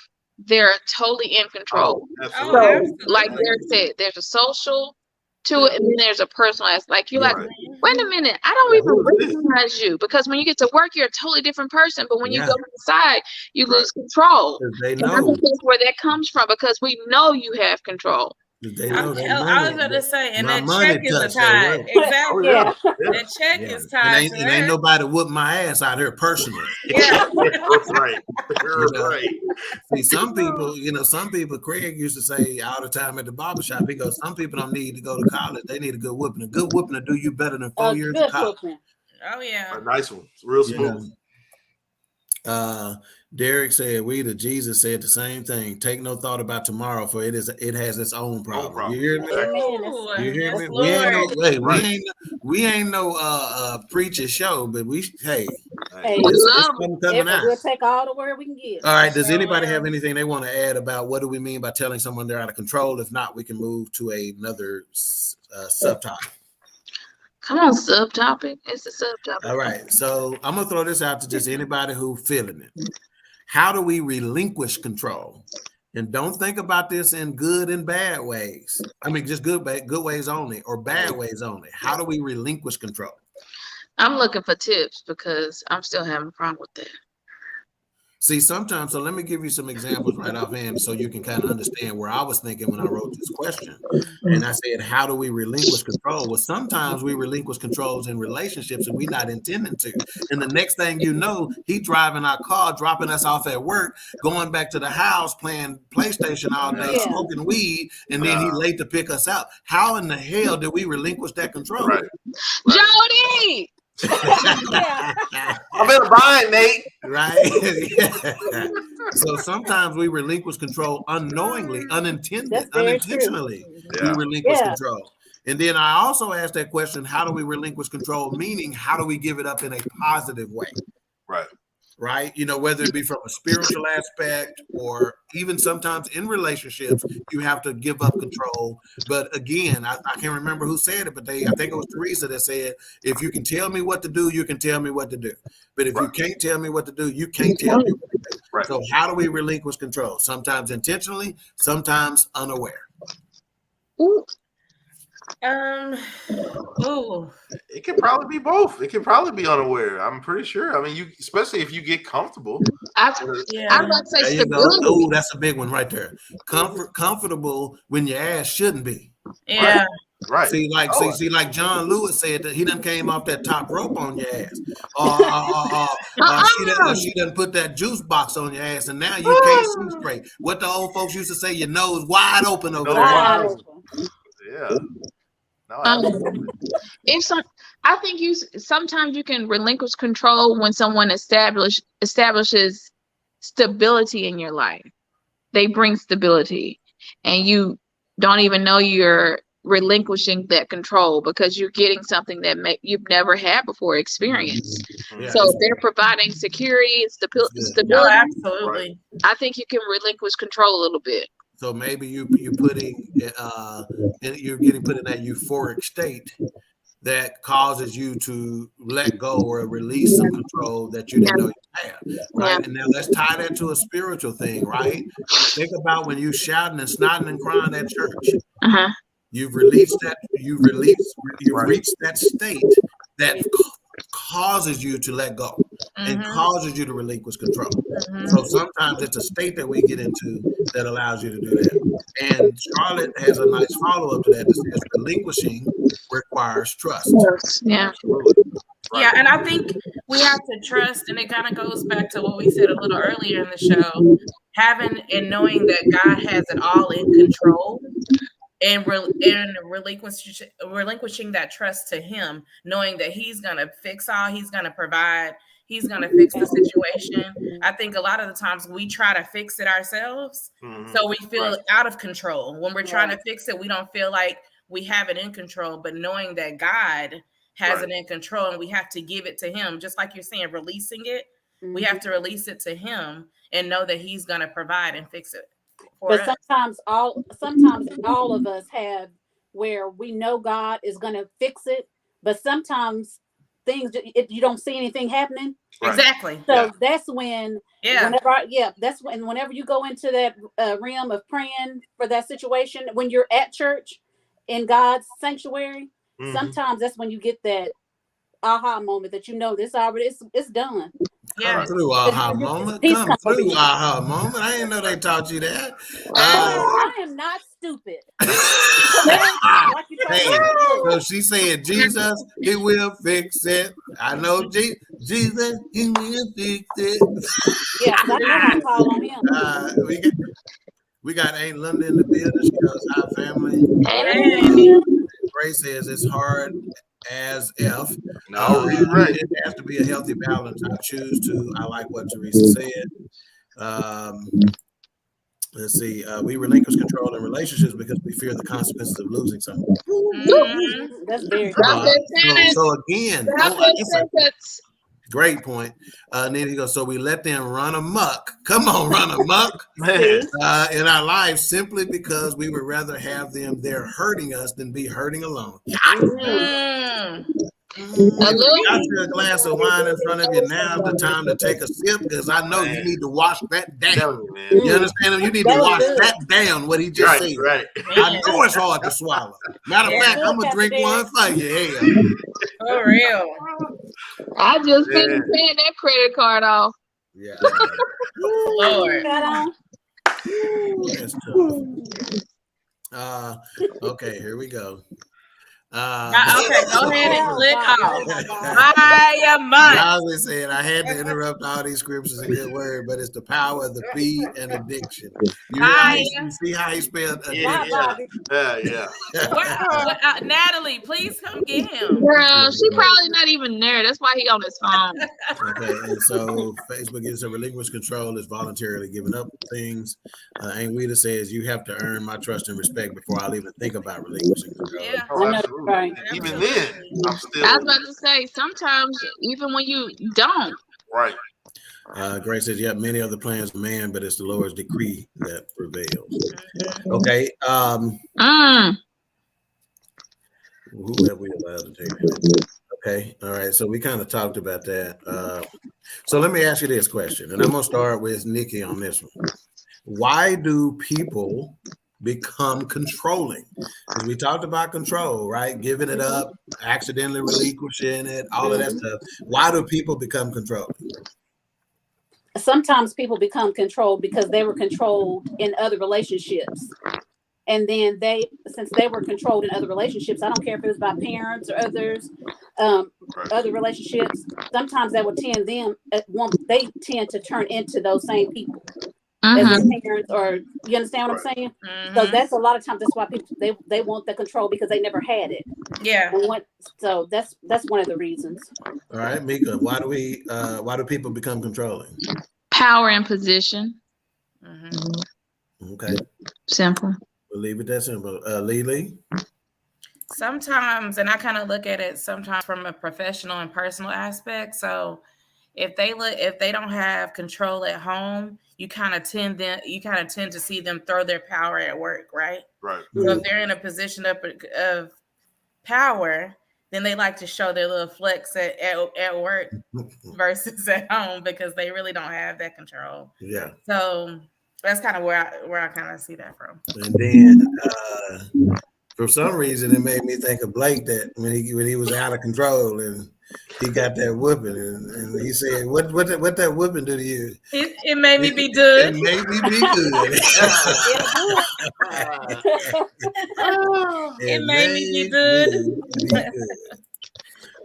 they're totally in control? So, like Derek said, there's a social to it, and then there's a personal aspect. Like you're like, wait a minute, I don't even recognize you, because when you get to work, you're a totally different person. But when you go inside, you lose control. They know. And I think that's where that comes from, because we know you have control. They know I was going to say, and that check is tied. Exactly. That check is tied. It ain't nobody whoop my ass out here personally. That's right. Right. See, some people, Craig used to say all the time at the barbershop, he goes, some people don't need to go to college. They need a good whooping. A good whooping will do you better than 4 years of college. Oh, yeah. A nice one. It's real smooth. Derek said, Jesus said the same thing. Take no thought about tomorrow, for it has its own problem. You hear me? You hear me? We ain't no preacher show, but we'll take all the word we can get. All right. Does anybody have anything they want to add about what do we mean by telling someone they're out of control? If not, we can move to another subtopic. Come on, subtopic. It's a subtopic. All right. So I'm gonna throw this out to just anybody who feeling it. How do we relinquish control? And don't think about this in good and bad ways. I mean, just good ways only, or bad ways only. How do we relinquish control? I'm looking for tips because I'm still having a problem with that. See, sometimes, so let me give you some examples right offhand so you can kind of understand where I was thinking when I wrote this question. And I said, how do we relinquish control? Well, sometimes we relinquish controls in relationships and we're not intending to. And the next thing you know, he driving our car, dropping us off at work, going back to the house, playing PlayStation all day, smoking weed, and then he late to pick us up. How in the hell did we relinquish that control? Right. Jody! I'm in a bind, Nate. Right. So sometimes we relinquish control unknowingly, unintentionally. We relinquish control. And then I also asked that question, how do we relinquish control? Meaning, how do we give it up in a positive way? Right. You know, whether it be from a spiritual aspect or even sometimes in relationships, you have to give up control. But again, I can't remember who said it, but I think it was Teresa that said, if you can tell me what to do, you can tell me what to do. But if you can't tell me what to do, you can't tell me what to do. Right. So how do we relinquish control? Sometimes intentionally, sometimes unaware. It could probably be both. It could probably be unaware. I'm pretty sure. I mean, especially if you get comfortable. I'm going to say stability. Oh, that's a big one right there. Comfortable when your ass shouldn't be. Yeah. Right. See, like John Lewis said that he done came off that top rope on your ass. She done put that juice box on your ass, and now you can't see straight. What the old folks used to say, your nose wide open over there. Yeah. No, I think sometimes you can relinquish control when someone establishes stability in your life. They bring stability, and you don't even know you're relinquishing that control because you're getting something that you've never had before experienced. So they're providing security and stability. Oh, absolutely. I think you can relinquish control a little bit. So maybe you're getting put in that euphoric state that causes you to let go or release some control that you didn't know you had, right? And now let's tie that to a spiritual thing, right? Think about when you shouting and snotting and crying at church. You've reached that state that causes you to let go and causes you to relinquish control. So sometimes it's a state that we get into that allows you to do that. And Charlotte has a nice follow-up to that that says relinquishing requires trust. Yeah. Yeah, and I think we have to trust, and it kind of goes back to what we said a little earlier in the show, having and knowing that God has it all in control. And relinquishing that trust to him, knowing that he's going to fix all, he's going to provide, he's going to fix the situation. I think a lot of the times we try to fix it ourselves. So we feel out of control. When we're trying to fix it, we don't feel like we have it in control, but knowing that God has it in control and we have to give it to him, just like you're saying, releasing it. We have to release it to him and know that he's going to provide and fix it. But sometimes all of us have where we know God is going to fix it, but sometimes things you don't see anything happening. Exactly. So that's when, whenever you go into that realm of praying for that situation, when you're at church in God's sanctuary, sometimes that's when you get that aha moment that this already it's done. Come through aha moment. Come through aha moment. I didn't know they taught you that. I am not stupid. So she said, Jesus, he will fix it. I know Jesus, he will fix it. Yeah, I know how to call on him. We got Aunt Linda in the building. She goes, hi, family. Grace says it's hard as F. It has to be a healthy balance. I like what Teresa said. Let's see. We relinquish control in relationships because we fear the consequences of losing someone. That's very so again, great point. And then he goes, so we let them run amok. Come on, run amok in our lives simply because we would rather have them there hurting us than be hurting alone. Got you a glass of wine in front of you. Now's the time to take a sip because I know you need to wash that down. You understand? You need to wash that down. What he just said. Right. I know it's hard to swallow. Matter of fact, I'm gonna drink one for you. For real. I just finished paying that credit card off. Yeah. Lord. That's tough. Okay, here we go. Okay, go ahead and click off. I said I had to interrupt all these scriptures in good word, but it's the power of the P and addiction. You see how he spelled addiction? Yeah. Natalie, please come get him. Girl, she probably not even there. That's why he on his phone. Okay, and so Facebook is a relinquish control is voluntarily giving up things. Aunt Wheeler says you have to earn my trust and respect before I'll even think about relinquishing control. Yeah. Absolutely. Right. Even then, I'm still. I was about to say, sometimes even when you don't. Right. Grace says, yeah, many other plans of man, but it's the Lord's decree that prevails. Okay. Who have we allowed to take it? Okay. All right. So we kind of talked about that. So let me ask you this question, and I'm going to start with Nikki on this one. Why do people become controlling? Because we talked about control, right? Giving it up, accidentally relinquishing it, all of that stuff. Why do people become controlling? Sometimes people become controlled because they were controlled in other relationships. And then since they were controlled in other relationships, I don't care if it was by parents or others, other relationships, sometimes they they tend to turn into those same people. As their parents, or you understand what I'm saying? So that's a lot of times that's why people they want the control because they never had it. Yeah. So that's one of the reasons. All right, Mika, why do people become controlling? Power and position. Okay. Simple. We'll leave it that simple. Lily? Sometimes, and I kind of look at it sometimes from a professional and personal aspect. So if they don't have control at home, you kind of tend to see them throw their power at work, right? Right. So if they're in a position of power, then they like to show their little flex at work versus at home because they really don't have that control. Yeah. So that's kind of where I kind of see that from. And then for some reason it made me think of Blake that when he was out of control and he got that whooping and he said, what that whooping do to you? It made me be good. It made me be good. It made me be good.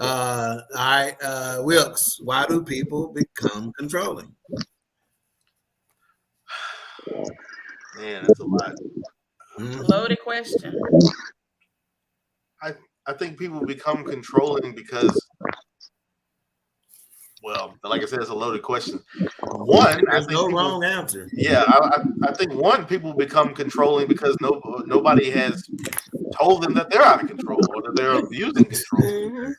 All right, Wilks, why do people become controlling? Man, that's a lot. Loaded question. I think people become controlling because well, like I said, it's a loaded question. One, there's no wrong answer. Yeah, I think one, people become controlling because nobody has told them that they're out of control or that they're abusing control.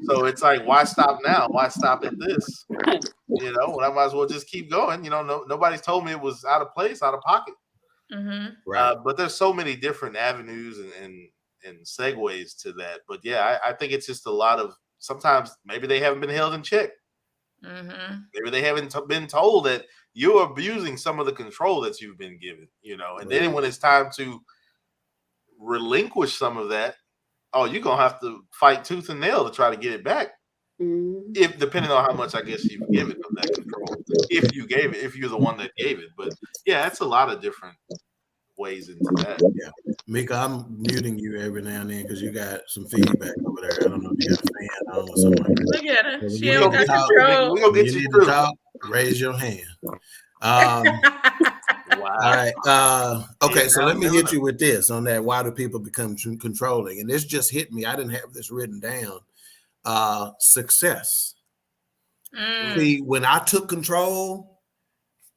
So it's like, why stop now? Why stop at this? You know, when I might as well just keep going. You know, nobody's told me it was out of place, out of pocket. Right. But there's so many different avenues and segues to that. But yeah, I think it's just a lot of, sometimes maybe they haven't been held in check. Maybe they haven't been told that you're abusing some of the control that you've been given, you know. And then when it's time to relinquish some of that, you're gonna have to fight tooth and nail to try to get it back. If depending on how much I guess you've given of that control, if you gave it, if you're the one that gave it. But yeah, it's a lot of different ways into that. Yeah, Mika, I'm muting you every now and then because you got some feedback over there. I don't know if you got a fan on or something like that. Look at her. So She ain't got control. We're gonna get you through. Raise your hand. Wow. All right. Okay, so let me hit you with this on that. Why do people become controlling? And this just hit me. I didn't have this written down. Success. See, when I took control,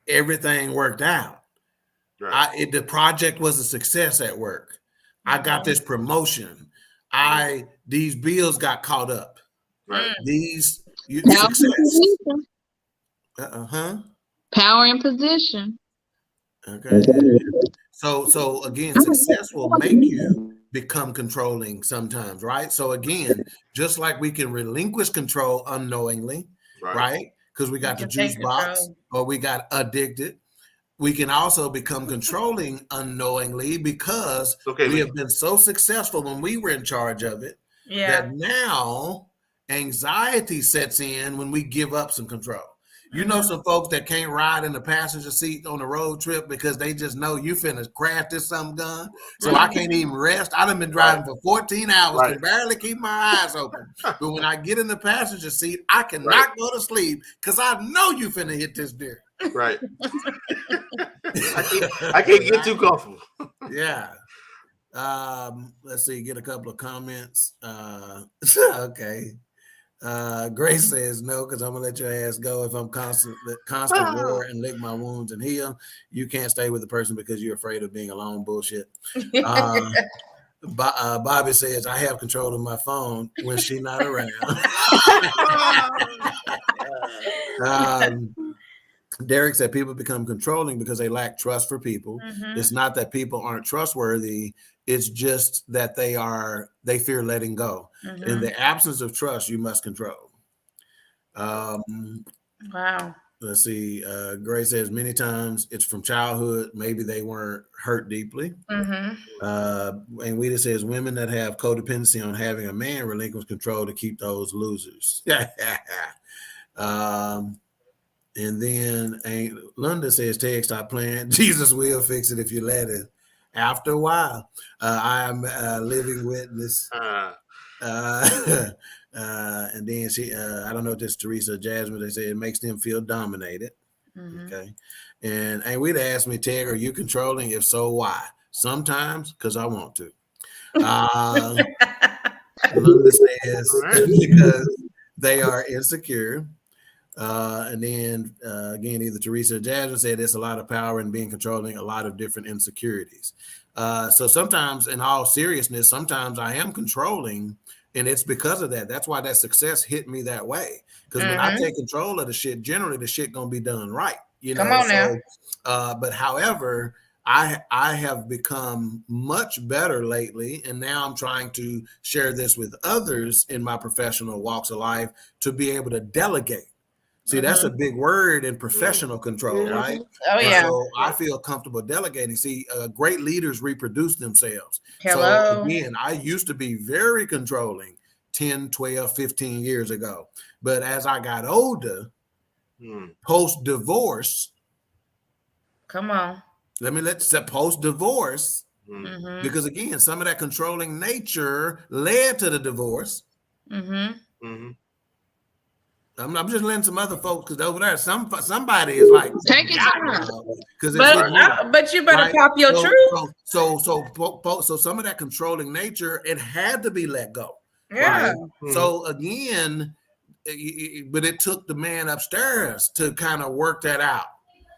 everything worked out. Right. The project was a success at work. I got this promotion. These bills got caught up. Right. Success. Power and position. Okay. So again, success will make you become controlling sometimes, right? So again, just like we can relinquish control unknowingly, right? Because we got the juice box or we got addicted. We can also become controlling unknowingly because we have been so successful when we were in charge of it that now anxiety sets in when we give up some control. You know some folks that can't ride in the passenger seat on a road trip because they just know you finna crash this something gun. So I can't even rest. I done been driving for 14 hours and barely keep my eyes open. But when I get in the passenger seat, I cannot go to sleep because I know you finna hit this deer. Right. I can't get too comfortable. Yeah. Let's see, get a couple of comments. Okay. Grace says no, because I'm gonna let your ass go if I'm constant war and lick my wounds and heal. You can't stay with the person because you're afraid of being alone. Bullshit. Bobby says I have control of my phone when she's not around. Derek said people become controlling because they lack trust for people. It's not that people aren't trustworthy. It's just that they fear letting go. In the absence of trust, you must control. Wow. Let's see. Grace says many times it's from childhood. Maybe they weren't hurt deeply. And Weta says women that have codependency on having a man relinquish control to keep those losers. And then Linda says, Ted, stop playing. Jesus will fix it if you let it. After a while, I am a living witness. And then she, I don't know if this is Teresa or Jasmine, they say it makes them feel dominated. Okay. And we'd ask me, Ted, are you controlling? If so, why? Sometimes because I want to. Linda says because they are insecure. And then again, either Teresa or Jasmine said there's a lot of power in being controlling, a lot of different insecurities. So sometimes, in all seriousness, sometimes I am controlling, and it's because of that. That's why that success hit me that way. Because when I take control of the shit, generally the shit gonna be done right. You know. Come on now. But however, I have become much better lately, and now I'm trying to share this with others in my professional walks of life to be able to delegate. See, that's a big word in professional control, right? Oh, yeah. So I feel comfortable delegating. See, great leaders reproduce themselves. So again, I used to be very controlling 10, 12, 15 years ago. But as I got older, post-divorce. Come on. Let's say post-divorce, because again, some of that controlling nature led to the divorce. I'm just letting some other folks, because over there, somebody is like, take it time. But you better pop your truth. So some of that controlling nature, it had to be let go. Yeah. Right? So again, but it took the man upstairs to kind of work that out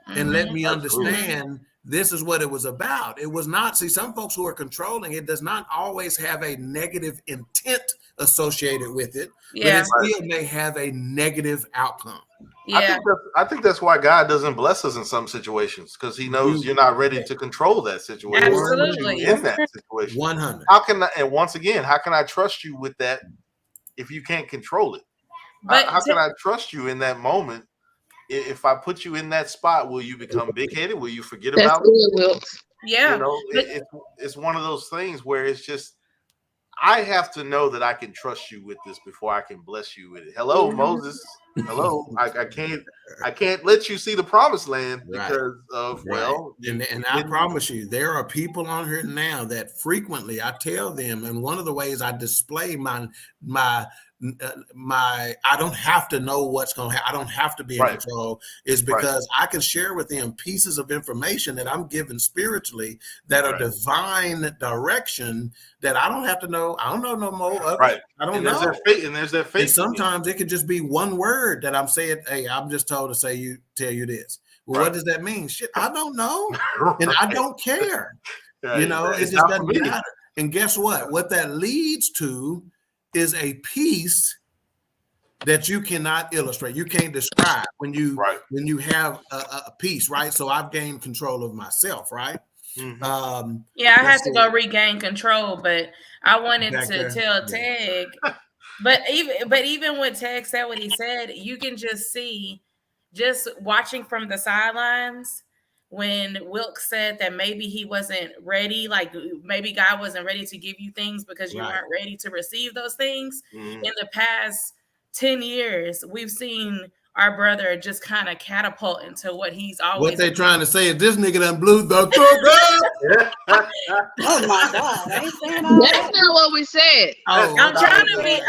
and let me understand this is what it was about. It was not, see, some folks who are controlling, it does not always have a negative intent associated with it, but it still may have a negative outcome. Yeah. I think that's why God doesn't bless us in some situations, because he knows you're not ready to control that situation. Absolutely. In that situation. 100. And once again, how can I trust you with that if you can't control it? But how can I trust you in that moment? If I put you in that spot, will you become big-headed? Will you forget about it? Wilks. Yeah. You know, it's one of those things where it's just, I have to know that I can trust you with this before I can bless you with it. Hello, Moses. Hello. I can't let you see the promised land because of and I promise you, there are people on here now that frequently I tell them, and one of the ways I display my I don't have to know what's going to happen. I don't have to be in control, is because I can share with them pieces of information that I'm given spiritually that are divine direction that I don't have to know. I don't know no more of it. I don't know. There's that faith. And sometimes it could just be one word that I'm saying, hey, I'm just told to tell you this. Well, what does that mean? Shit, I don't know. And I don't care. You know, it just doesn't matter. And guess what? What that leads to is a piece that you cannot illustrate. You can't describe when you have a piece, right? So I've gained control of myself, right? Mm-hmm. I had to go regain control, but I wanted to tell Tag. But even when Tag said what he said, you can just see, just watching from the sidelines, when Wilks said that maybe he wasn't ready, like maybe God wasn't ready to give you things because you weren't ready to receive those things. In the past 10 years, we've seen our brother just kind of catapult into what he's always. What they trying to say is this nigga done blew the truck up. Oh my God. I ain't saying all That's not what we said. I'm trying to be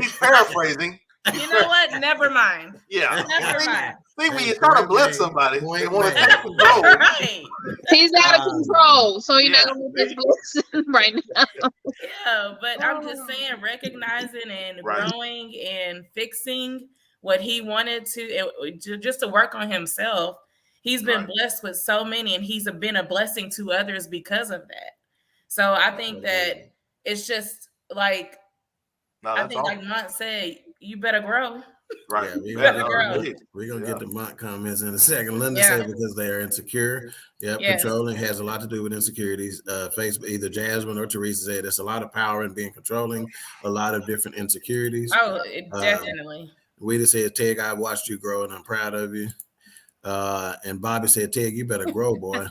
He's paraphrasing. You know what? Never mind. Yeah. Never mind. See, when you're trying to bless somebody, they want to take control. He's out of control, so he's not going to get this blessing right now. Yeah, but I'm just saying, recognizing and growing and fixing what he wanted to just to work on himself. He's been blessed with so many, and he's been a blessing to others because of that. So I think that it's just like, like Mont said, you better grow. Right. Yeah, we're going to get the Mont comments in a second. Linda said because they are insecure. Controlling has a lot to do with insecurities. Facebook, either Jasmine or Teresa said there's a lot of power in being controlling, a lot of different insecurities. Oh, definitely. Wita said, Ted, I watched you grow and I'm proud of you. And Bobby said, Ted, you better grow, boy.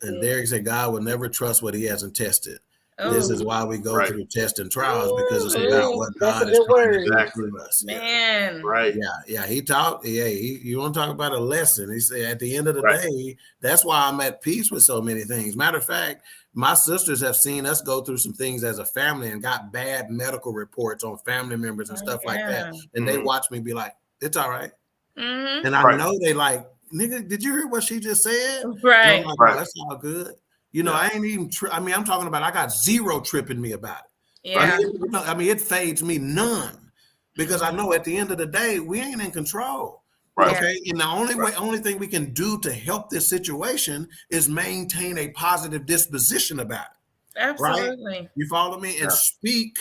And Derek said, God will never trust what he hasn't tested. This is why we go through tests and trials, because it's about what God is trying to do through us. Man. Right. Yeah. He talked. Yeah. You want to talk about a lesson. He said at the end of the day, that's why I'm at peace with so many things. Matter of fact, my sisters have seen us go through some things as a family and got bad medical reports on family members and stuff like that. And they watch me be like, it's all right. And I know they like, nigga, did you hear what she just said? Right. I'm like, oh, that's all good. You know, I ain't even. I'm talking about. I got zero tripping me about it. Yeah. It fades me none, because I know at the end of the day we ain't in control. Right. Okay. And the only thing we can do to help this situation is maintain a positive disposition about it. Absolutely. Right? You follow me? And speak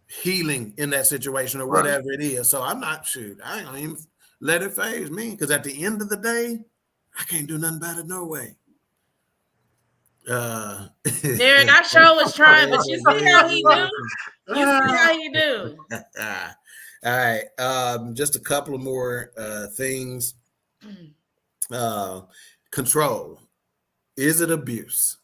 healing in that situation or whatever it is. So I'm not I ain't gonna even let it phase me, because at the end of the day, I can't do nothing about it no way. Derek, I sure was trying, but you see how he do. You see how he do. All right. Just a couple of more things. Control. Is it abuse?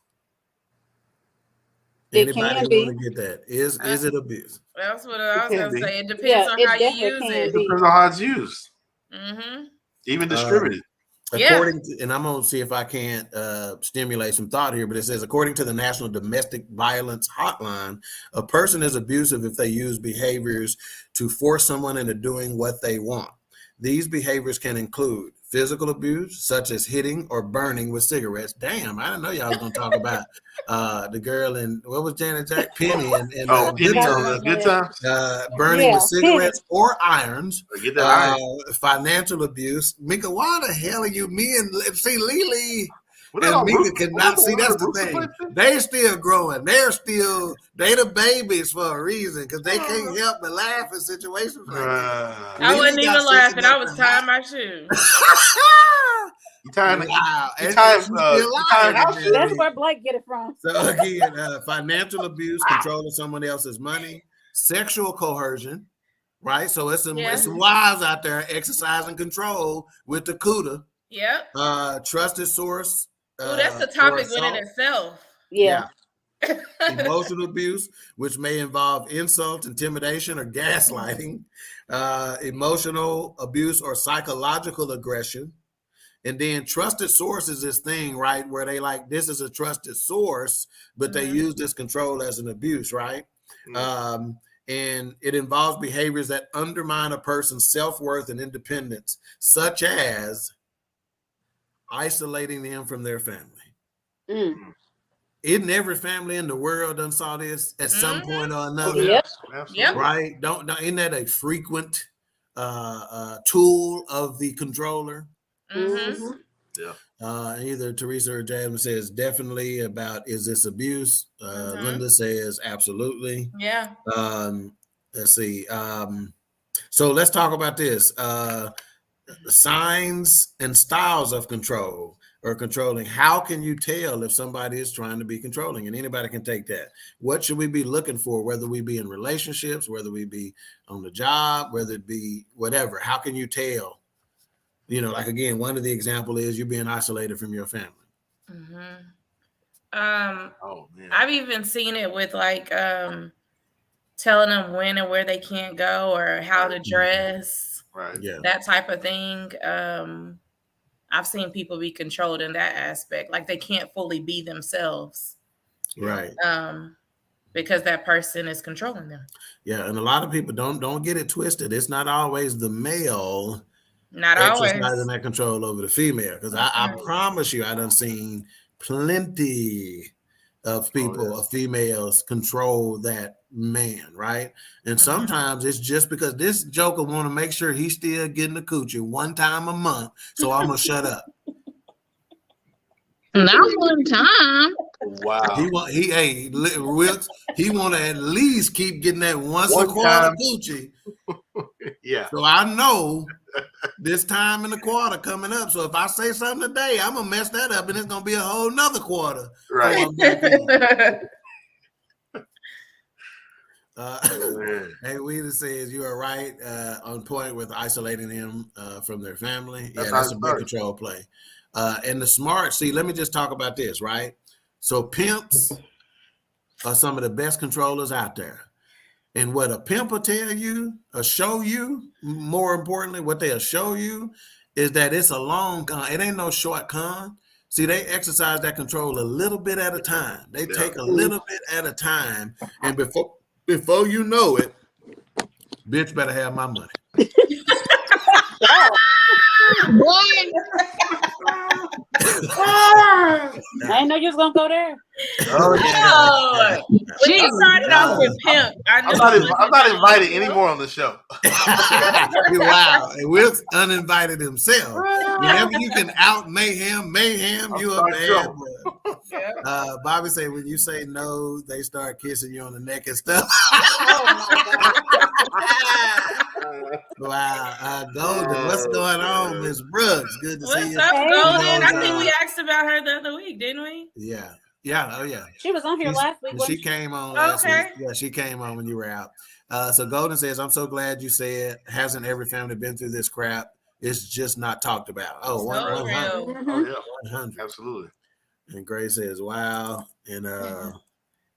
Anybody want to get that? Is it abuse? That's what I was going to say. It depends on how you use it. It depends on how it's used. Even distributed. According to, and I'm going to see if I can't stimulate some thought here, but it says, according to the National Domestic Violence Hotline, a person is abusive if they use behaviors to force someone into doing what they want. These behaviors can include physical abuse, such as hitting or burning with cigarettes. Damn, I didn't know y'all was going to talk about the girl in, what was Janet Jack? Penny and Penny on the Good Times. Burning with cigarettes or irons. Get that iron. Financial abuse. Mika, why the hell are you me and see Lily? And Mika cannot see. That's the thing. They still growing. They the babies for a reason because they can't help but laugh in situations like that. I wasn't even laughing. I was tying my shoes. You tying? Wow. That's where Blake get it from. So again, financial abuse, controlling someone else's money, sexual coercion, right? So it's some wives out there exercising control with the CUDA. Yep. Trusted source. That's the topic within itself. Yeah. Emotional abuse, which may involve insult, intimidation, or gaslighting. Emotional abuse or psychological aggression. And then trusted source is this thing, right, where they like, this is a trusted source, but they use this control as an abuse, right? And it involves behaviors that undermine a person's self-worth and independence, such as isolating them from their family. Isn't every family in the world done saw this at some point or another? Yep. Right? Isn't that a frequent tool of the controller? Either Teresa or Jasmine says definitely about, is this abuse? Linda says absolutely. Yeah. Let's see. So let's talk about this. Signs and styles of control or controlling. How can you tell if somebody is trying to be controlling? And anybody can take that. What should we be looking for, whether we be in relationships, whether we be on the job, whether it be whatever? How can you tell? You know, like, again, one of the example is you being isolated from your family. I've even seen it with like telling them when and where they can't go or how to dress. Right. Yeah. That type of thing. I've seen people be controlled in that aspect. Like they can't fully be themselves. Right. Because that person is controlling them. Yeah. And a lot of people don't get it twisted. It's not always the male exercising that control over the female. Because I promise you, I done seen plenty of people, of females control that man, right? And sometimes it's just because this joker want to make sure he's still getting the coochie one time a month, so I'm gonna shut up. Not one time. Wow. Wilks, he want to at least keep getting that once a quarter coochie. Yeah. So I know this time in the quarter coming up. So if I say something today, I'm gonna mess that up, and it's gonna be a whole nother quarter. Right. Hey, Weeda says you are right on point with isolating them from their family. That's a big control play. And the smart, let me just talk about this, right? So pimps are some of the best controllers out there. And what a pimp will tell you, or show you, more importantly, what they'll show you is that it's a long con. It ain't no short con. See, they exercise that control a little bit at a time. They take a little bit at a time. And before you know it, bitch better have my money. I didn't know you was gonna go there. Oh yeah. When you started off with pimp, I'm not invited anymore on the show. Wow. And Wilks uninvited himself. Whenever you can out mayhem, you a bad boy. Bobby say when you say no, they start kissing you on the neck and stuff. Wow. Golden, what's going on, Miss Brooks? Good to see you. What's up, Golden? I think we asked about her the other week, didn't we? Yeah. Yeah. Oh, yeah. She was on here last week. She came on last week. Yeah, she came on when you were out. So Golden says, I'm so glad you said, hasn't every family been through this crap? It's just not talked about. Oh, 100. Oh, yeah. 100. Absolutely. And Grace says, wow. And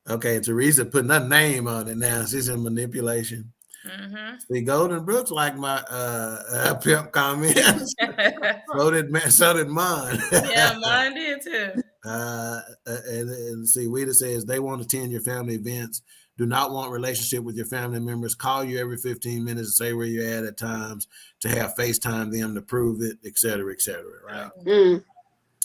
okay, Teresa putting a name on it now. She's in manipulation. See, Golden Brooks like my pimp comments. so did mine. Yeah, mine did too. And see, Weeda says they want to attend your family events. do not want relationship with your family members, call you every 15 minutes and say where you're at times, to have FaceTime them to prove it, et cetera, right? Mm.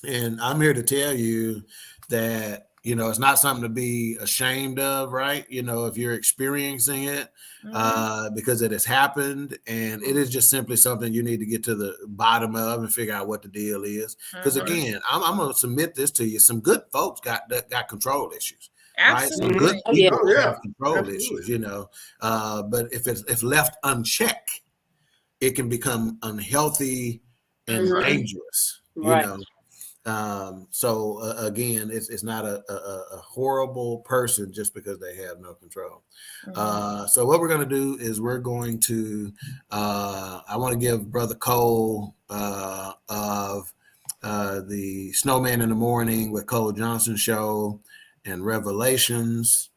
And I'm here to tell you that, it's not something to be ashamed of, right? If you're experiencing it, because it has happened, and it is just simply something you need to get to the bottom of and figure out what the deal is. Because again, I'm going to submit this to you. Some good folks got control issues. Absolutely. Right? Some good people have control Absolutely. issues, but if left unchecked, it can become unhealthy and dangerous, Right. So again, it's not a horrible person just because they have no control. So what we're going to do is we're going to, I want to give Brother Cole of the Snowman in the Morning with Cole Johnson show and Revelations,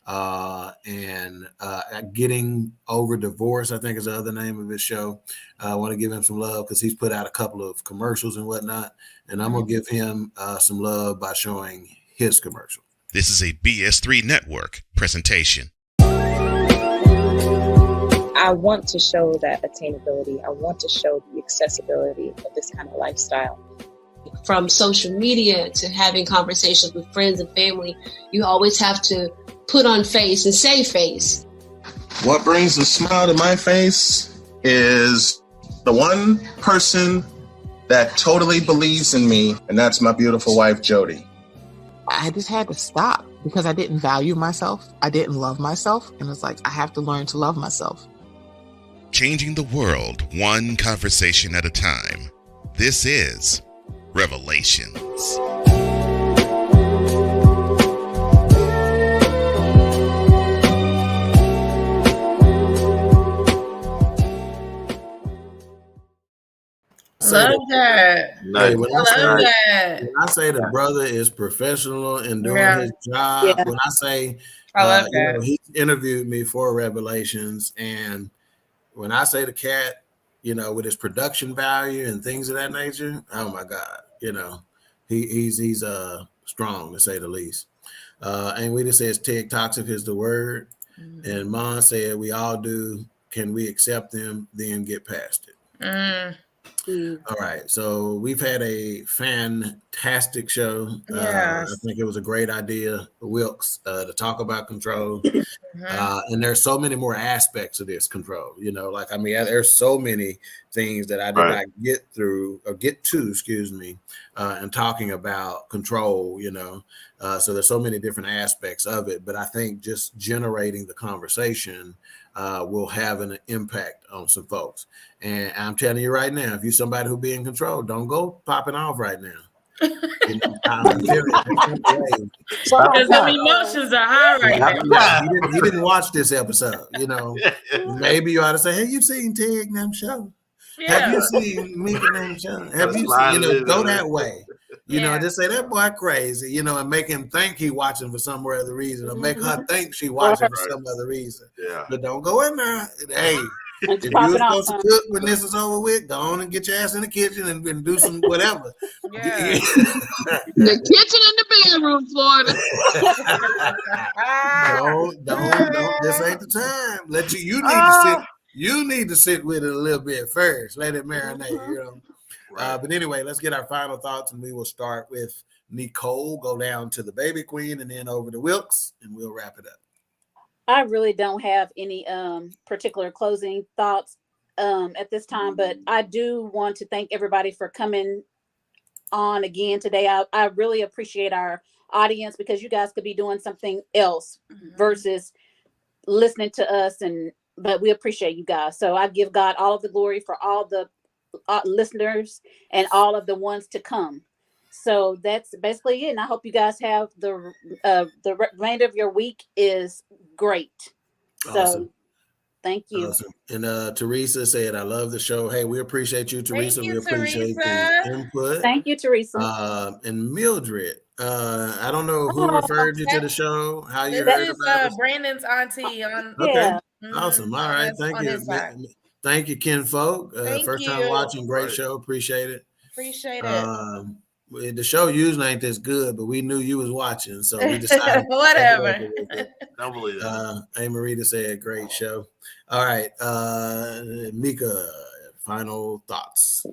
and Getting Over Divorce, I think is the other name of his show. I want to give him some love because he's put out a couple of commercials and whatnot, and I'm going to give him some love by showing his commercial. This is a BS3 Network presentation. I want to show that attainability. I want to show the accessibility of this kind of lifestyle. From social media to having conversations with friends and family, you always have to put on face and say face. What brings a smile to my face is the one person that totally believes in me, and that's my beautiful wife, Jody. I just had to stop because I didn't value myself. I didn't love myself. And it's like, I have to learn to love myself. Changing the world one conversation at a time. This is Revelations. Love that. Hey, when I I say the brother is professional and doing his job, when I say I love that. he interviewed me for Revelations, and when I say the cat, with his production value and things of that nature, oh my God, he's strong, to say the least. And we just says TikToks is the word, and Mon said we all do. Can we accept them, then get past it? All right, so we've had a fantastic show. I think it was a great idea, Wilks, to talk about control. And there's so many more aspects of this control. There's so many things that I did not get to, and talking about control. So there's so many different aspects of it. But I think just generating the conversation will have an impact on some folks. And I'm telling you right now, if you're somebody who be in control, don't go popping off right now. Because some emotions are high right now. He didn't watch this episode. Maybe you ought to say, "Hey, you seen Ted and them show? Have you seen Meek and them show? Have you seen, go that way? Just say that boy crazy, and make him think he watching for some other reason, or make her think she watching for some other reason. Yeah. But don't go in there. Hey, if you were supposed to cook when this is over with, go on and get your ass in the kitchen and do some whatever. The kitchen and the bedroom, Florida. Don't. This ain't the time. You need to sit with it a little bit first. Let it marinate. But anyway, let's get our final thoughts, and we will start with Nicole, go down to the baby queen, and then over to Wilks, and we'll wrap it up. I really don't have any particular closing thoughts at this time, but I do want to thank everybody for coming on again today. I really appreciate our audience, because you guys could be doing something else versus listening to us, but we appreciate you guys. So I give God all of the glory for all the listeners and all of the ones to come. So that's basically it. And I hope you guys have the remainder of your week is great. Awesome. So thank you. Awesome. And Teresa said, I love the show. Hey, we appreciate you, Teresa. We appreciate the input. Thank you, Teresa. And Mildred, I don't know who referred you to the show, how you heard about it. Brandon's auntie. Okay. Awesome. All right. Thank you. Thank you, Ken Folk. First time watching. Great show. Appreciate it. the show usually ain't this good, but we knew you was watching, so we decided. Whatever. Don't believe that. Marita said, great show. All right. Mika, final thoughts.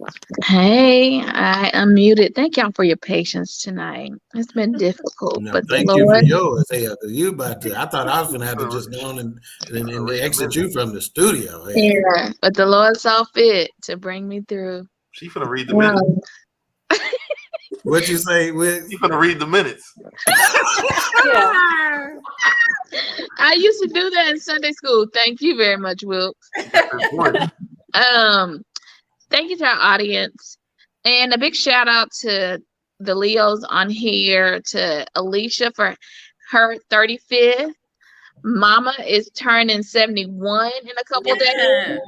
Hey, I unmuted. Thank y'all for your patience tonight. It's been difficult, No, but thank the you for Lord, yours. Hey, you about to? I thought I was gonna have to just go on and exit you from the studio. Hey. yeah, but the Lord saw fit to bring me through. She's gonna read the minutes. What you say? She's gonna read the minutes. Yeah. I used to do that in Sunday school. Thank you very much, Wilks. Thank you to our audience, and a big shout out to the Leos on here, to Alicia for her 35th. Mama is turning 71 in a couple days.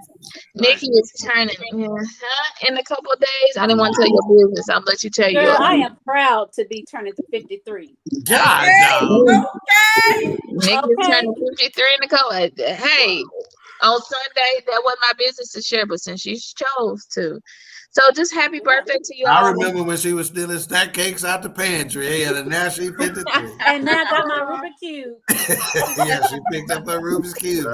Nikki is turning in a couple days. I didn't want to tell your business. I'll let you tell you. Girl, I am proud to be turning to 53. God, Nikki is turning 53 in a couple. Hey, on Sunday, that wasn't my business to share, but since she chose to. So just happy birthday to you all. I remember when she was stealing snack cakes out the pantry, and now she 53. And now I got my Rubik's Cube. Yeah, she picked up her Rubik's Cube.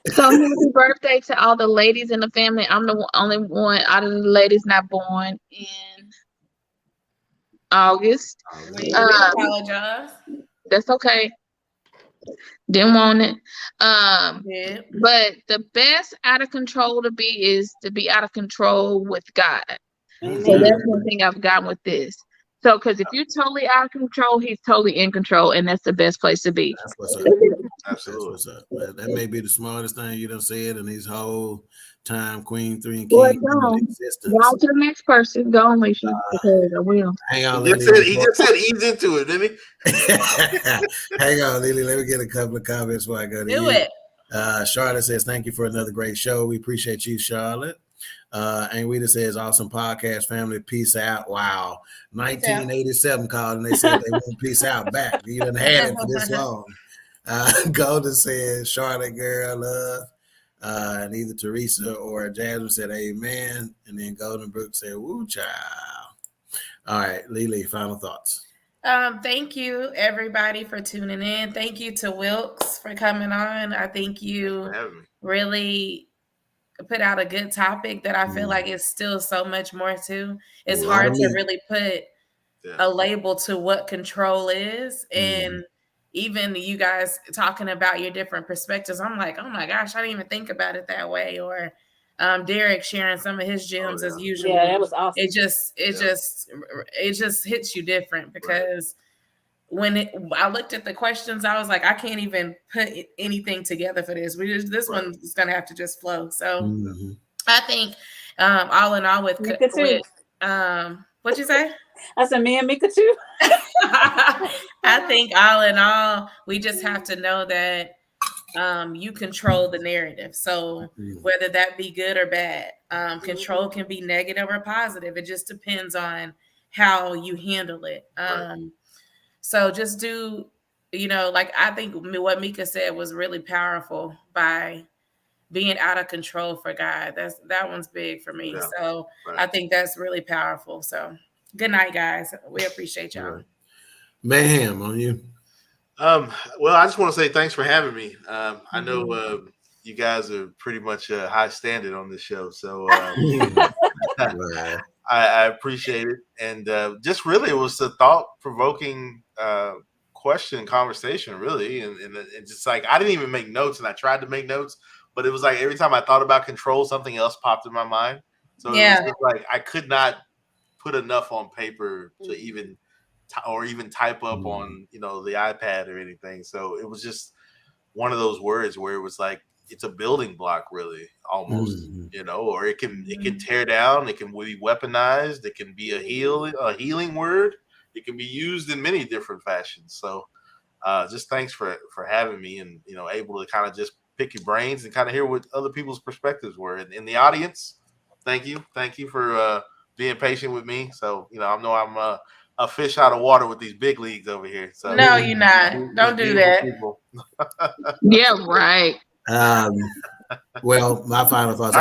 So happy birthday to all the ladies in the family. I'm the only one out of the ladies not born in August. We apologize. That's okay. Didn't want it. But the best out of control to be is to be out of control with God. Amen. So that's one thing I've gotten with this. So, because if you're totally out of control, he's totally in control, and that's the best place to be. That's what's up. Absolutely. That's what's up. Well, that may be the smartest thing you done said in these whole time, Queen3 King. Go to the next person. Go on, Alicia, because I will. Hang on, he Lily. just said ease into it, didn't he? Hang on, Lily. Let me get a couple of comments before I go to Do you. it. Charlotte says, thank you for another great show. We appreciate you, Charlotte. And Rita says, awesome podcast, family. Peace out. Wow. 1987 called and they said they won't peace out back. You done had it for this long. Golden says, Charlotte girl, love. And either Teresa or Jasmine said, amen. And then Golden Brook said, woo, child. All right, Lily, final thoughts. Thank you, everybody, for tuning in. Thank you to Wilks for coming on. I think you really put out a good topic that I feel like is still so much more to. It's hard to really put a label to what control is. And even you guys talking about your different perspectives, I'm like, oh my gosh, I didn't even think about it that way. Or Derek sharing some of his gems as usual. Yeah, that was awesome. It just hits you different because when I looked at the questions, I was like, I can't even put anything together for this. This one is gonna have to just flow. So I think all in all, what'd you say? I said me and Mika too. I think all in all, we just have to know that you control the narrative. So whether that be good or bad, control can be negative or positive. It just depends on how you handle it. So just do, like I think what Mika said was really powerful by being out of control for God. That one's big for me. So I think that's really powerful. So good night, guys. We appreciate y'all. Mayhem on you. Well, I just want to say thanks for having me. I know you guys are pretty much high standard on this show, so I appreciate it. And just really, it was a thought-provoking question, conversation, really. And just like I didn't even make notes, and I tried to make notes, but it was like every time I thought about control, something else popped in my mind. So it was just like I could not put enough on paper to even type up on the iPad or anything. So it was just one of those words where it was like it's a building block, really, almost, or it can tear down, it can be weaponized, it can be a healing word, it can be used in many different fashions. So just thanks for having me and able to kind of just pick your brains and kind of hear what other people's perspectives were. And in the audience, thank you for being patient with me. So I know I'm a fish out of water with these big leagues over here. So no, you're not. Don't do that. Yeah, right. Well, my final thoughts.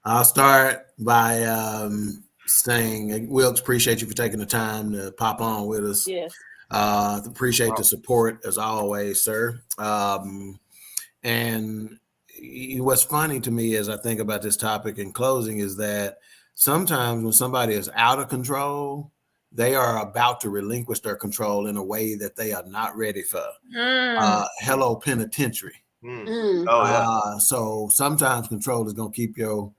I'll start by saying, Wilks, appreciate you for taking the time to pop on with us. Yes. Appreciate the support as always, sir. And what's funny to me as I think about this topic in closing is that sometimes when somebody is out of control, they are about to relinquish their control in a way that they are not ready for. Hello, penitentiary. So sometimes control is going to keep your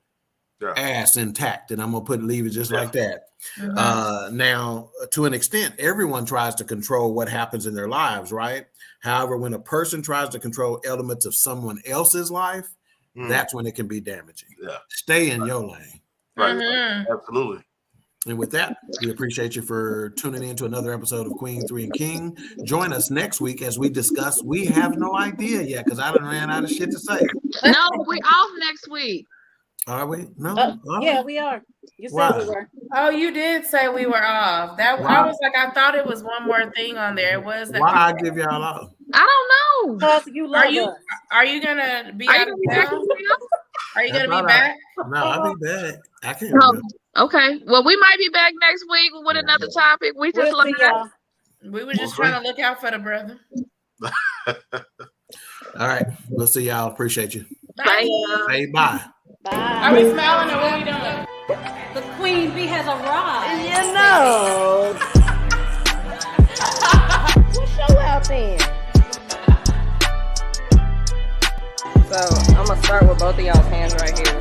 ass intact, and I'm going to leave it just like that. Now, to an extent, everyone tries to control what happens in their lives, right? However, when a person tries to control elements of someone else's life, that's when it can be damaging. Stay in your lane. Right. Absolutely. And with that, we appreciate you for tuning in to another episode of Queen3 King. Join us next week as we discuss. We have no idea yet because I done ran out of shit to say. No, we're off next week. Are we? No. Yeah, we are. You said we were. Oh, you did say we were off. I was like, I thought it was one more thing on there. It was that. Why I give y'all off? I don't know. Because you love us. Are you gonna be out of town? Are you gonna be back? No, I'll be back. I can't. Okay. Well, we might be back next week with another topic. We were just trying to look out for the brother. All right. We'll see y'all. Appreciate you. Bye. Hey, bye. Bye. Are we smiling or what we doing? The Queen Bee has arrived. You know. We'll show out then. So I'm gonna start with both of y'all's hands right here.